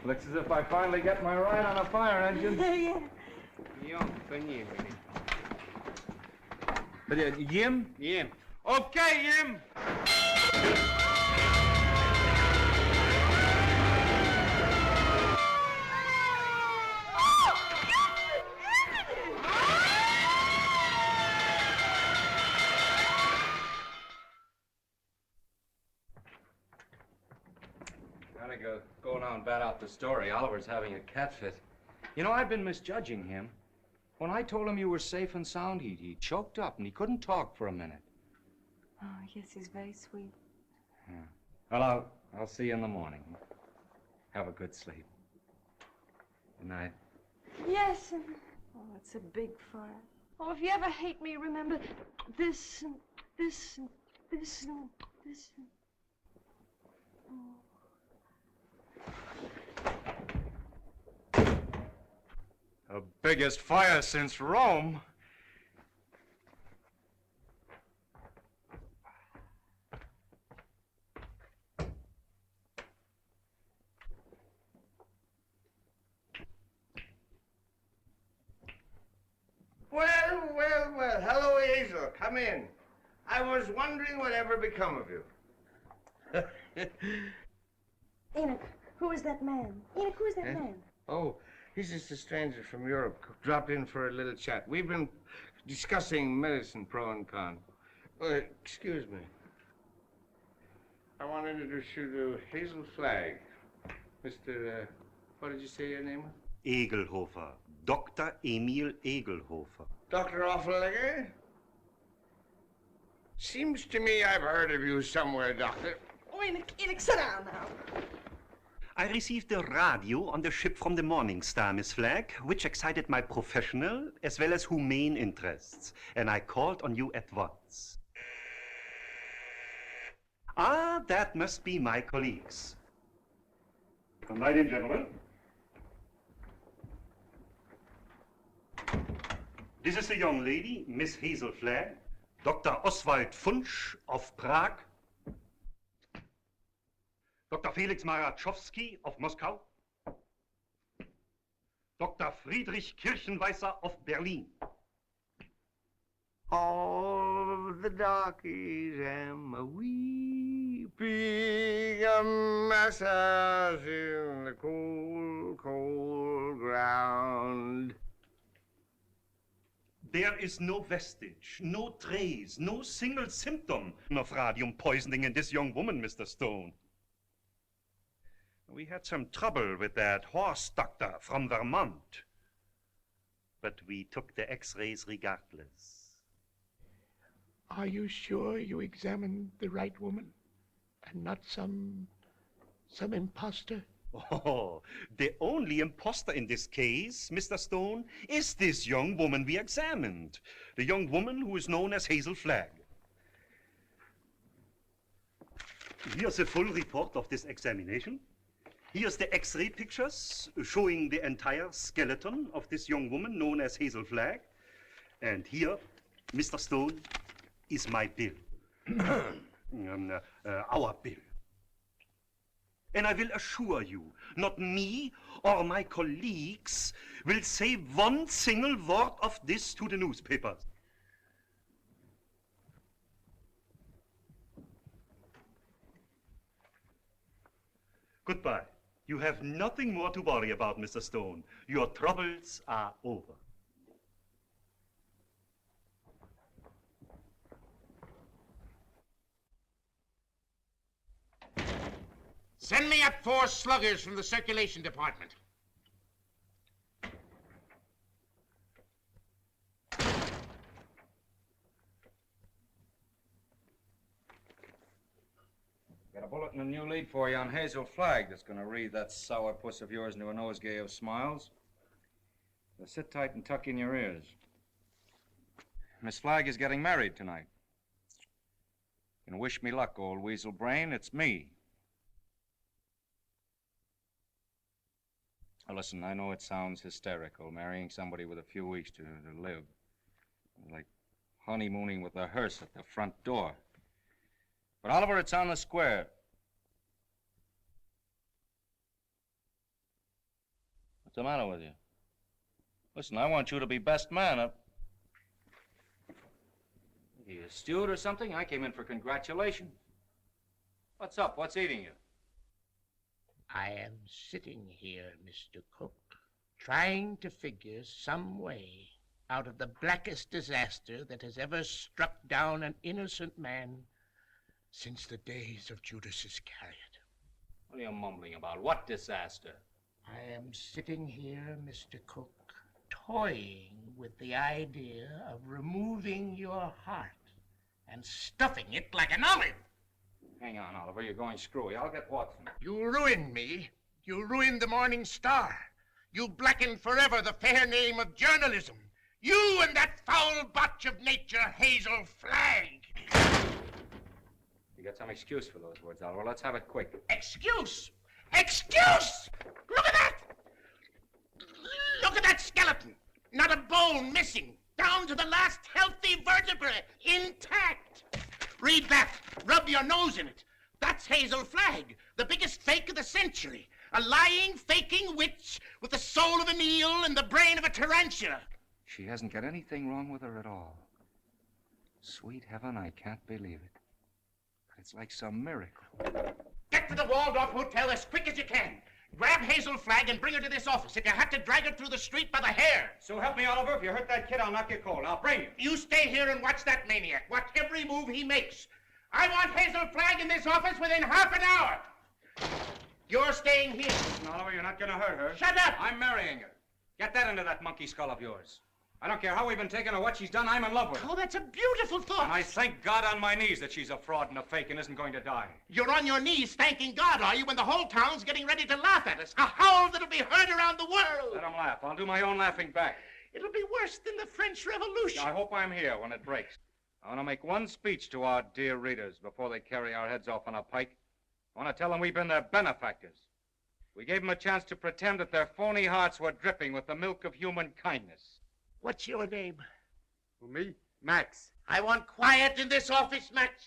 looks as if I finally get my ride on a fire engine. Yeah. Jump in, Jiminy. But, Jim? Jim. Okay, Jim. Gotta go now and bat out the story. Oliver's having a cat fit. You know, I've been misjudging him. When I told him you were safe and sound, he choked up and he couldn't talk for a minute. Oh, yes, he's very sweet. Yeah. Well, I'll see you in the morning. Have a good sleep. Good night. Yes. Oh, it's a big fire. Oh, if you ever hate me, remember this and this and this and this and... Oh. The biggest fire since Rome. Well. Hello, Hazel. Come in. I was wondering whatever become of you. Enoch, who is that man? Enoch, who is that man? Oh, he's just a stranger from Europe. Dropped in for a little chat. We've been discussing medicine, pro and con. Excuse me. I want to introduce you to Hazel Flagg. Mr. What did you say your name was? Egelhofer. Dr. Emil Egelhofer. Dr. Offenlegger? Seems to me I've heard of you somewhere, Doctor. Oh, Enoch, sit down now. I received a radio on the ship from the Morning Star, Miss Flagg, which excited my professional as well as humane interests, and I called on you at once. Ah, that must be my colleagues. Come right in, gentlemen. This is the young lady, Miss Hazel Flagg, Dr. Oswald Funsch of Prague, Dr. Felix Marachowski of Moscow, Dr. Friedrich Kirchenweißer of Berlin. All the darkies am a weeping, a massage in the cold, cold ground. There is no vestige, no trace, no single symptom of radium poisoning in this young woman, Mr. Stone. We had some trouble with that horse doctor from Vermont, but we took the x-rays regardless. Are you sure you examined the right woman and not some imposter? Oh, the only imposter in this case, Mr. Stone, is this young woman we examined. The young woman who is known as Hazel Flagg. Here's a full report of this examination. Here's the x-ray pictures showing the entire skeleton of this young woman known as Hazel Flagg. And here, Mr. Stone, is my bill. our bill. And I will assure you, not me or my colleagues will say one single word of this to the newspapers. Goodbye. You have nothing more to worry about, Mr. Stone. Your troubles are over. Send me up 4 sluggers from the circulation department. Got a bulletin and a new lead for you on Hazel Flagg that's going to read that sourpuss of yours into a nosegay of smiles. Now sit tight and tuck in your ears. Miss Flagg is getting married tonight. And wish me luck, old weasel brain. It's me. Now listen, I know it sounds hysterical, marrying somebody with a few weeks to live. Like honeymooning with a hearse at the front door. But Oliver, it's on the square. What's the matter with you? Listen, I want you to be best man up. You a steward or something? I came in for congratulations. What's up? What's eating you? I am sitting here, Mr. Cook, trying to figure some way out of the blackest disaster that has ever struck down an innocent man since the days of Judas Iscariot. What are you mumbling about? What disaster? I am sitting here, Mr. Cook, toying with the idea of removing your heart and stuffing it like an olive. Hang on, Oliver. You're going screwy. I'll get Watson. You ruined me. You ruined the Morning Star. You blackened forever the fair name of journalism. You and that foul botch of nature, Hazel Flagg. You got some excuse for those words, Oliver. Let's have it quick. Excuse? Excuse? Look at that! Look at that skeleton. Not a bone missing. Down to the last healthy vertebrae. Intact. Read that. Rub your nose in it. That's Hazel Flagg, the biggest fake of the century. A lying, faking witch with the soul of an eel and the brain of a tarantula. She hasn't got anything wrong with her at all. Sweet heaven, I can't believe it. It's like some miracle. Get to the Waldorf Hotel as quick as you can. Grab Hazel Flagg and bring her to this office. If you have to drag her through the street by the hair. So help me, Oliver. If you hurt that kid, I'll knock you cold. I'll bring you. You stay here and watch that maniac. Watch every move he makes. I want Hazel Flagg in this office within half an hour. You're staying here. Listen, Oliver, you're not going to hurt her. Shut up! I'm marrying her. Get that into that monkey skull of yours. I don't care how we've been taken or what she's done, I'm in love with her. Oh, that's a beautiful thought. And I thank God on my knees that she's a fraud and a fake and isn't going to die. You're on your knees thanking God, are you, when the whole town's getting ready to laugh at us? A howl that'll be heard around the world. Let them laugh. I'll do my own laughing back. It'll be worse than the French Revolution. I hope I'm here when it breaks. I want to make one speech to our dear readers before they carry our heads off on a pike. I want to tell them we've been their benefactors. We gave them a chance to pretend that their phony hearts were dripping with the milk of human kindness. What's your name? Who, me? Max. I want quiet in this office, Max.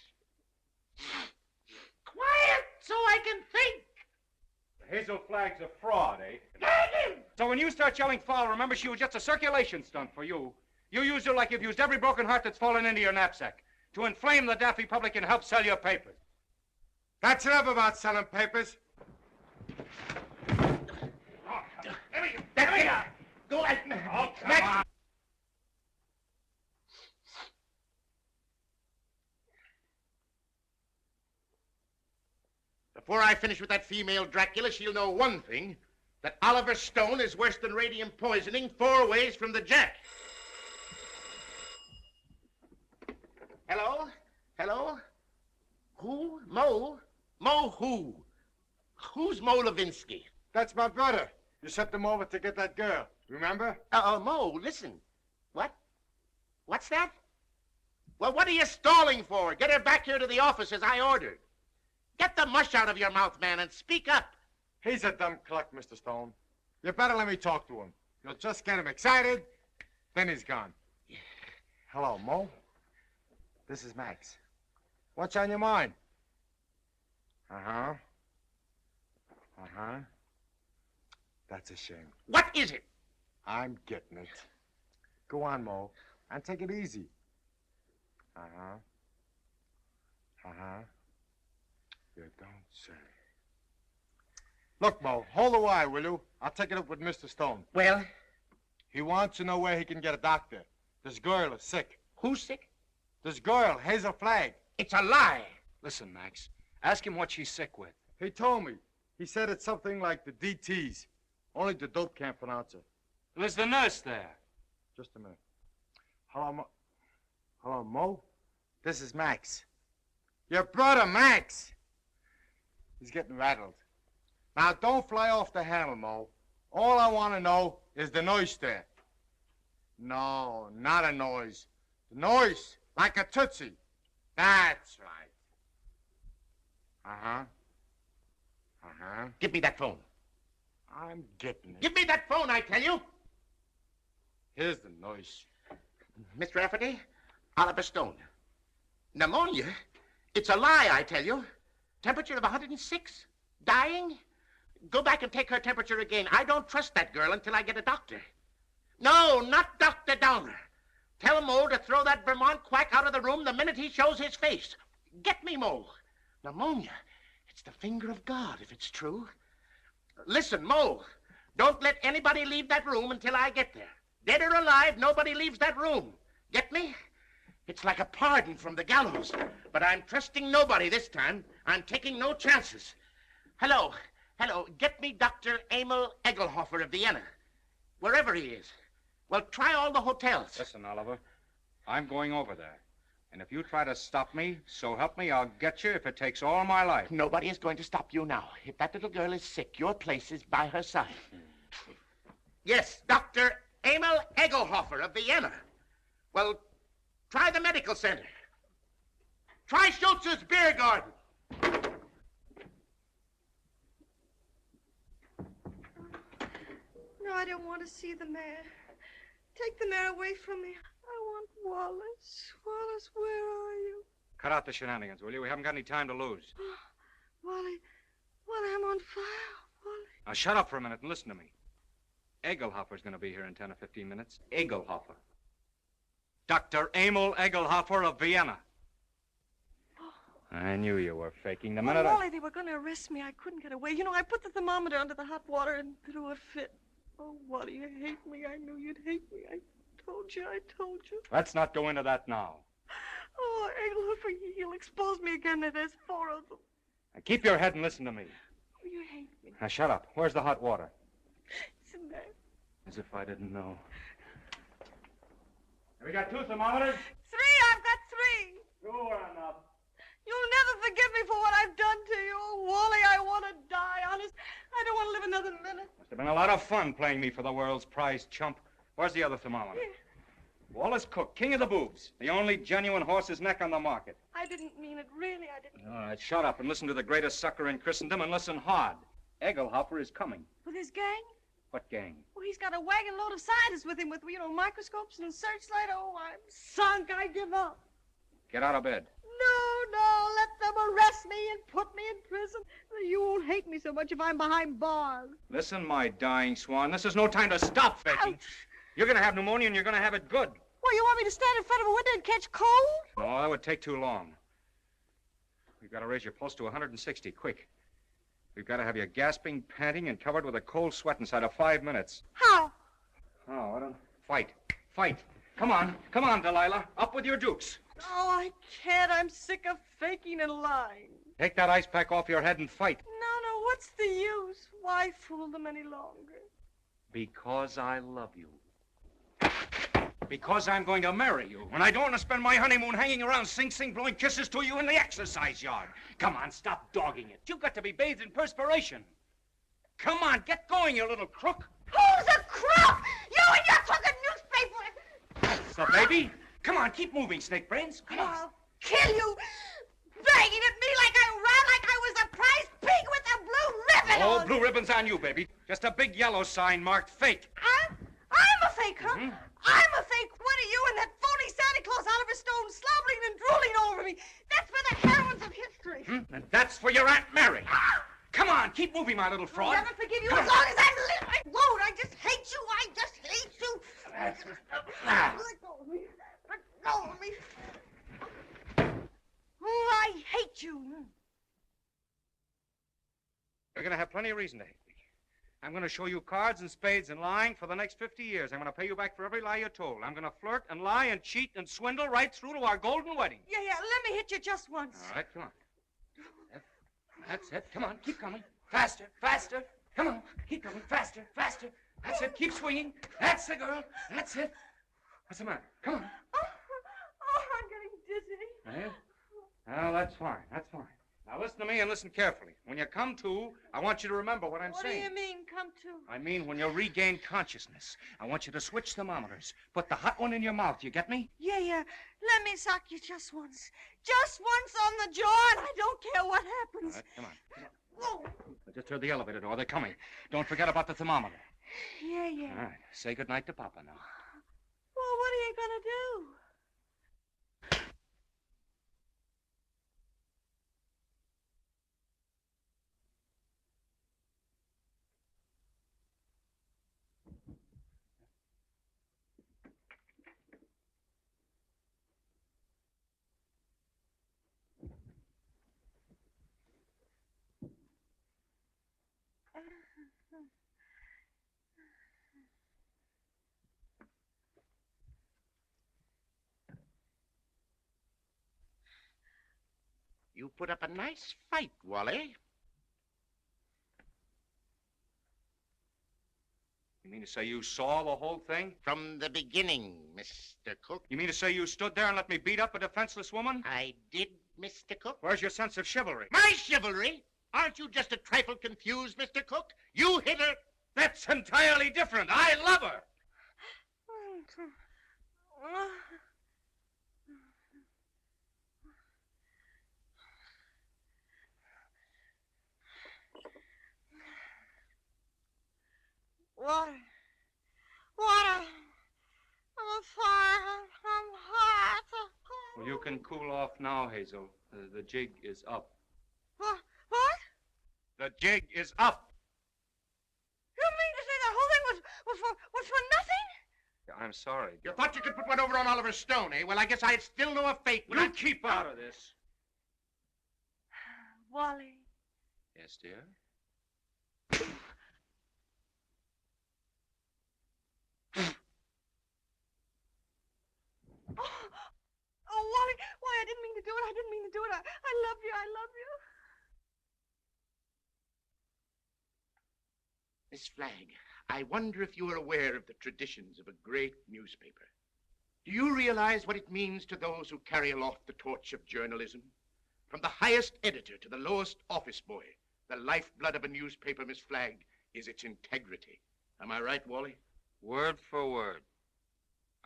Quiet so I can think. Hazel Flagg's a fraud, eh? So when you start yelling foul, remember she was just a circulation stunt for you. You used her like you've used every broken heart that's fallen into your knapsack to inflame the Daffy public and help sell your papers. That's enough about selling papers. There we go. Go ahead. Oh, Max. Before I finish with that female Dracula, she'll know one thing, that Oliver Stone is worse than radium poisoning 4 ways from the Jack. Hello? Hello? Who? Mo? Mo who? Who's Mo Levinsky? That's my brother. You sent them over to get that girl. Remember? Mo, listen. What? What's that? Well, what are you stalling for? Get her back here to the office as I ordered. Get the mush out of your mouth, man, and speak up. He's a dumb cluck, Mr. Stone. You better let me talk to him. You'll just get him excited, then he's gone. Hello, Mo. This is Max. What's on your mind? Uh-huh. Uh-huh. That's a shame. What is it? I'm getting it. Go on, Mo, and take it easy. Uh-huh. Uh-huh. You don't say. Look, Mo, hold the wire, will you? I'll take it up with Mr. Stone. Well? He wants to know where he can get a doctor. This girl is sick. Who's sick? This girl, Hazel Flagg. It's a lie. Listen, Max. Ask him what she's sick with. He told me. He said it's something like the DTs. Only the dope can't pronounce it. There's the nurse there. Just a minute. Hello, Mo. Hello, Mo? This is Max. Your brother, Max. He's getting rattled. Now, don't fly off the handle, Mo. All I want to know is the noise there. No, not a noise. The noise, like a tootsie. That's right. Uh-huh. Uh-huh. Give me that phone. I'm getting it. Give me that phone, I tell you. Here's the noise. Miss Rafferty, Oliver Stone. Pneumonia? It's a lie, I tell you. Temperature of 106? Dying? Go back and take her temperature again. I don't trust that girl until I get a doctor. No, not Dr. Downer. Tell Mo to throw that Vermont quack out of the room the minute he shows his face. Get me, Mo. Pneumonia. It's the finger of God, if it's true. Listen, Mo, don't let anybody leave that room until I get there. Dead or alive, nobody leaves that room. Get me? It's like a pardon from the gallows. But I'm trusting nobody this time. I'm taking no chances. Hello. Hello. Get me Dr. Emil Egelhofer of Vienna. Wherever he is. Well, try all the hotels. Listen, Oliver. I'm going over there. And if you try to stop me, so help me, I'll get you if it takes all my life. Nobody is going to stop you now. If that little girl is sick, your place is by her side. Yes, Dr. Emil Egelhofer of Vienna. Well, try the medical center. Try Schultz's beer garden. No, I don't want to see the mayor. Take the mayor away from me. I want Wallace. Wallace, where are you? Cut out the shenanigans, will you? We haven't got any time to lose. Wally, I'm on fire. Wally. Now, shut up for a minute and listen to me. Egelhofer's going to be here in 10 or 15 minutes. Egelhofer. Dr. Emil Egelhofer of Vienna. I knew you were faking the minute Wally, they were going to arrest me. I couldn't get away. You know, I put the thermometer under the hot water and threw a fit. Oh, Wally, you hate me. I knew you'd hate me. I told you. Let's not go into that now. Oh, Egelhofer, he'll expose me again. There's 4 of them. Now, keep your head and listen to me. Oh, you hate me. Now, shut up. Where's the hot water? It's in there. As if I didn't know. Have we got 2 thermometers? 3, I've got 3. 2 are enough. You'll never forgive me for what I've done to you. Oh, Wally, I want to die, honest. I don't want to live another minute. Must have been a lot of fun playing me for the world's prize chump. Where's the other thermometer? Here. Wallace Cook, king of the boobs. The only genuine horse's neck on the market. I didn't mean it, really, I didn't. All right, shut up and listen to the greatest sucker in Christendom and listen hard. Egelhofer is coming. With his gang? What gang? Well, he's got a wagon load of scientists with him with, microscopes and searchlight. Oh, I'm sunk. I give up. Get out of bed. No, let them arrest me and put me in prison. You won't hate me so much if I'm behind bars. Listen, my dying swan, this is no time to stop faking. Ouch. You're going to have pneumonia and you're going to have it good. Well, you want me to stand in front of a window and catch cold? No, that would take too long. We've got to raise your pulse to 160, quick. We've got to have you gasping, panting, and covered with a cold sweat inside of 5 minutes. How? Oh, I don't... Fight. Come on, Delilah. Up with your dukes. Oh, I can't. I'm sick of faking and lying. Take that ice pack off your head and fight. No, what's the use? Why fool them any longer? Because I love you. Because I'm going to marry you. And I don't want to spend my honeymoon hanging around Sing Sing blowing kisses to you in the exercise yard. Come on, stop dogging it. You've got to be bathed in perspiration. Come on, get going, you little crook. Who's a crook? You and your crooked newspaper! That's the baby. Come on, keep moving, Snake Brains. Come on. I'll kill you! Begging at me like I was a prize pig with a blue ribbon Oh, on. blue ribbon's on you, baby. Just a big yellow sign marked fake. I'm a fake, huh? I'm a fake. What are you and that phony Santa Claus Oliver Stone slobbering and drooling over me? That's for the heroines of history. And that's for your Aunt Mary. Come on, keep moving, my little I'll fraud. never forgive you as long as I'm living. I won't. I just hate you. I just hate you. That's Let go of me. Let go of me. Oh, I hate you. You're going to have plenty of reason to hate me. I'm going to show you cards and spades and lying for the next 50 years. I'm going to pay you back for every lie you told. I'm going to flirt and lie and cheat and swindle right through to our golden wedding. Yeah, let me hit you just once. All right, come on. That's it. Come on, keep coming. Faster, faster. Come on, keep coming. Faster, faster. That's it. Keep swinging. That's the girl. That's it. What's the matter? Come on. Oh, I'm getting dizzy. Eh? Well, that's fine. That's fine. Now listen to me and listen carefully. When you come to, I want you to remember what I'm saying. What do you mean, come to? I mean, when you regain consciousness, I want you to switch thermometers. Put the hot one in your mouth. You get me? Yeah. Let me sock you just once. Just once on the jaw, and I don't care what happens. All right, come on. Come on. Whoa. I just heard the elevator door. They're coming. Don't forget about the thermometer. Yeah. All right. Say goodnight to Papa now. Well, what are you gonna do? You put up a nice fight, Wally. You mean to say you saw the whole thing? From the beginning, Mr. Cook. You mean to say you stood there and let me beat up a defenseless woman? I did, Mr. Cook. Where's your sense of chivalry? My chivalry? Aren't you just a trifle confused, Mr. Cook? You hit her. That's entirely different. I love her. Water. I'm fire. I'm hot. Well, you can cool off now, Hazel. The jig is up. What? The jig is up. You mean to say the whole thing was for nothing? I'm sorry. You thought you could put one over on Oliver Stone, eh? Well, I guess I'd still know a fate. You keep out of this. Wally. Yes, dear? Oh, Wally, I didn't mean to do it. I love you. Miss Flagg, I wonder if you are aware of the traditions of a great newspaper. Do you realize what it means to those who carry aloft the torch of journalism? From the highest editor to the lowest office boy, the lifeblood of a newspaper, Miss Flagg, is its integrity. Am I right, Wally? Word for word.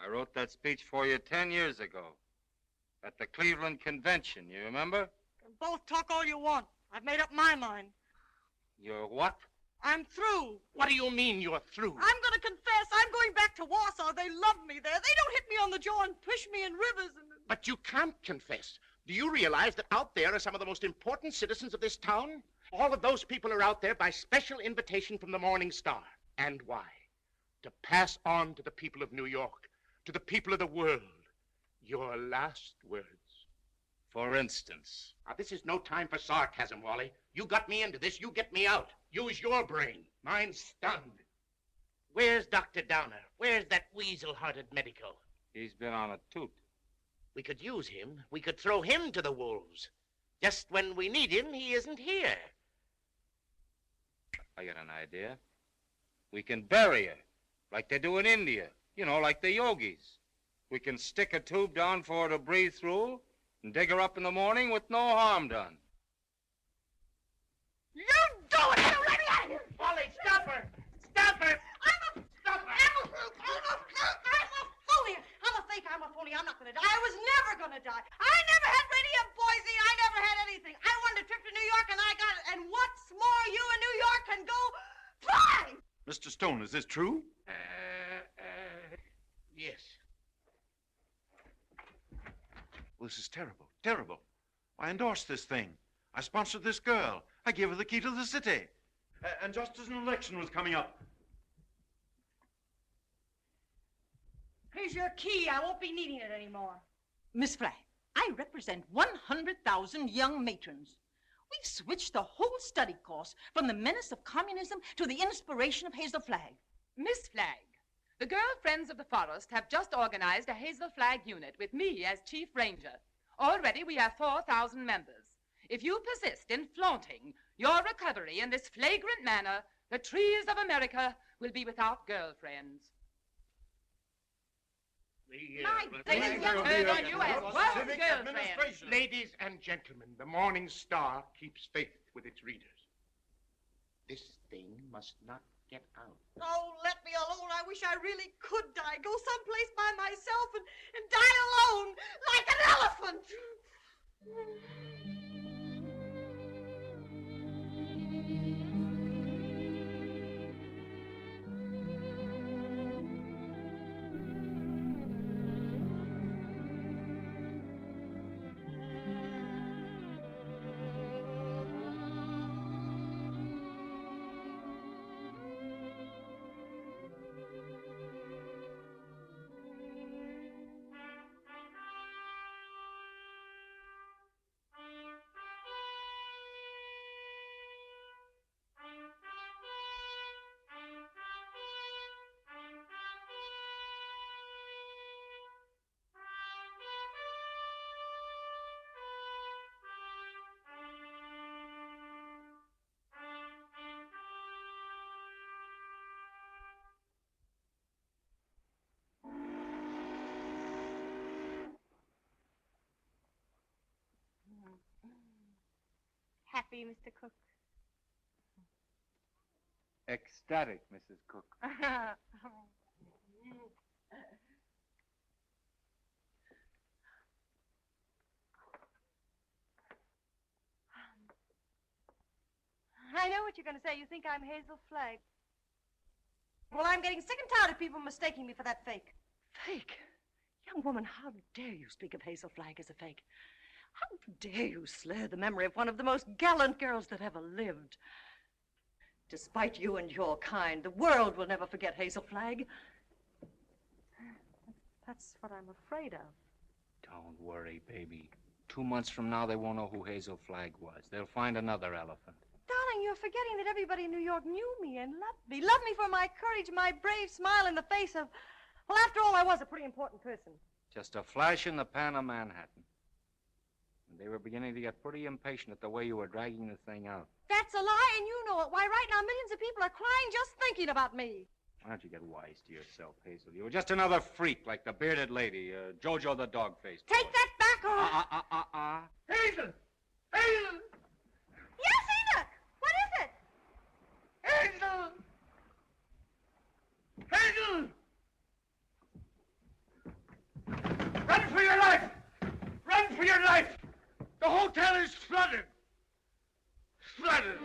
I wrote that speech for you 10 years ago at the Cleveland Convention, you remember? Both talk all you want. I've made up my mind. You're what? I'm through. What do you mean you're through? I'm going to confess. I'm going back to Warsaw. They love me there. They don't hit me on the jaw and push me in rivers and... But you can't confess. Do you realize that out there are some of the most important citizens of this town? All of those people are out there by special invitation from the Morning Star. And why? To pass on to the people of New York, to the people of the world, your last words. For instance? Now, this is no time for sarcasm, Wally. You got me into this, you get me out. Use your brain. Mine's stunned. Where's Dr. Downer? Where's that weasel-hearted medico? He's been on a toot. We could use him. We could throw him to the wolves. Just when we need him, he isn't here. I got an idea. We can bury her, like they do in India. You know, like the yogis. We can stick a tube down for her to breathe through and dig her up in the morning with no harm done. You do it! You let me out of here! Wally, stop her! Stop her! I'm a fake. I'm a phony. I'm not going to die. I was never going to die. I never had radium poisoning. I never had anything. I wanted a trip to New York, and I got it. And what's more, you in New York can go fly! Mr. Stone, is this true? Yes. Well, this is terrible, terrible. I endorsed this thing. I sponsored this girl. I gave her the key to the city. And just as an election was coming up. Here's your key. I won't be needing it anymore. Miss Flagg, I represent 100,000 young matrons. We've switched the whole study course from the menace of communism to the inspiration of Hazel Flagg. Miss Flagg, the Girl Friends of the Forest have just organized a Hazel Flag unit with me as Chief Ranger. Already we have 4,000 members. If you persist in flaunting your recovery in this flagrant manner, the trees of America will be without girlfriends. Ladies and gentlemen, the Morning Star keeps faith with its readers. This thing must not get out. Oh, let me alone. I wish I really could die. Go someplace by myself and die alone, like an elephant. Happy, Mr. Cook? Ecstatic, Mrs. Cook. I know what you're going to say. You think I'm Hazel Flagg. Well, I'm getting sick and tired of people mistaking me for that fake. Fake? Young woman, how dare you speak of Hazel Flagg as a fake? How dare you slur the memory of one of the most gallant girls that ever lived? Despite you and your kind, the world will never forget Hazel Flagg. That's what I'm afraid of. Don't worry, baby. 2 months from now, they won't know who Hazel Flagg was. They'll find another elephant. Darling, you're forgetting that everybody in New York knew me and loved me. Loved me for my courage, my brave smile in the face of... Well, after all, I was a pretty important person. Just a flash in the pan of Manhattan. And they were beginning to get pretty impatient at the way you were dragging the thing out. That's a lie, and you know it. Why, right now, millions of people are crying just thinking about me. Why don't you get wise to yourself, Hazel? You were just another freak like the bearded lady, Jojo the dog-faced. Take that back, or... Hazel! Hazel! Yes, Enoch! What is it? Hazel! Hazel! Run for your life! Run for your life! The hotel is flooded! Flooded!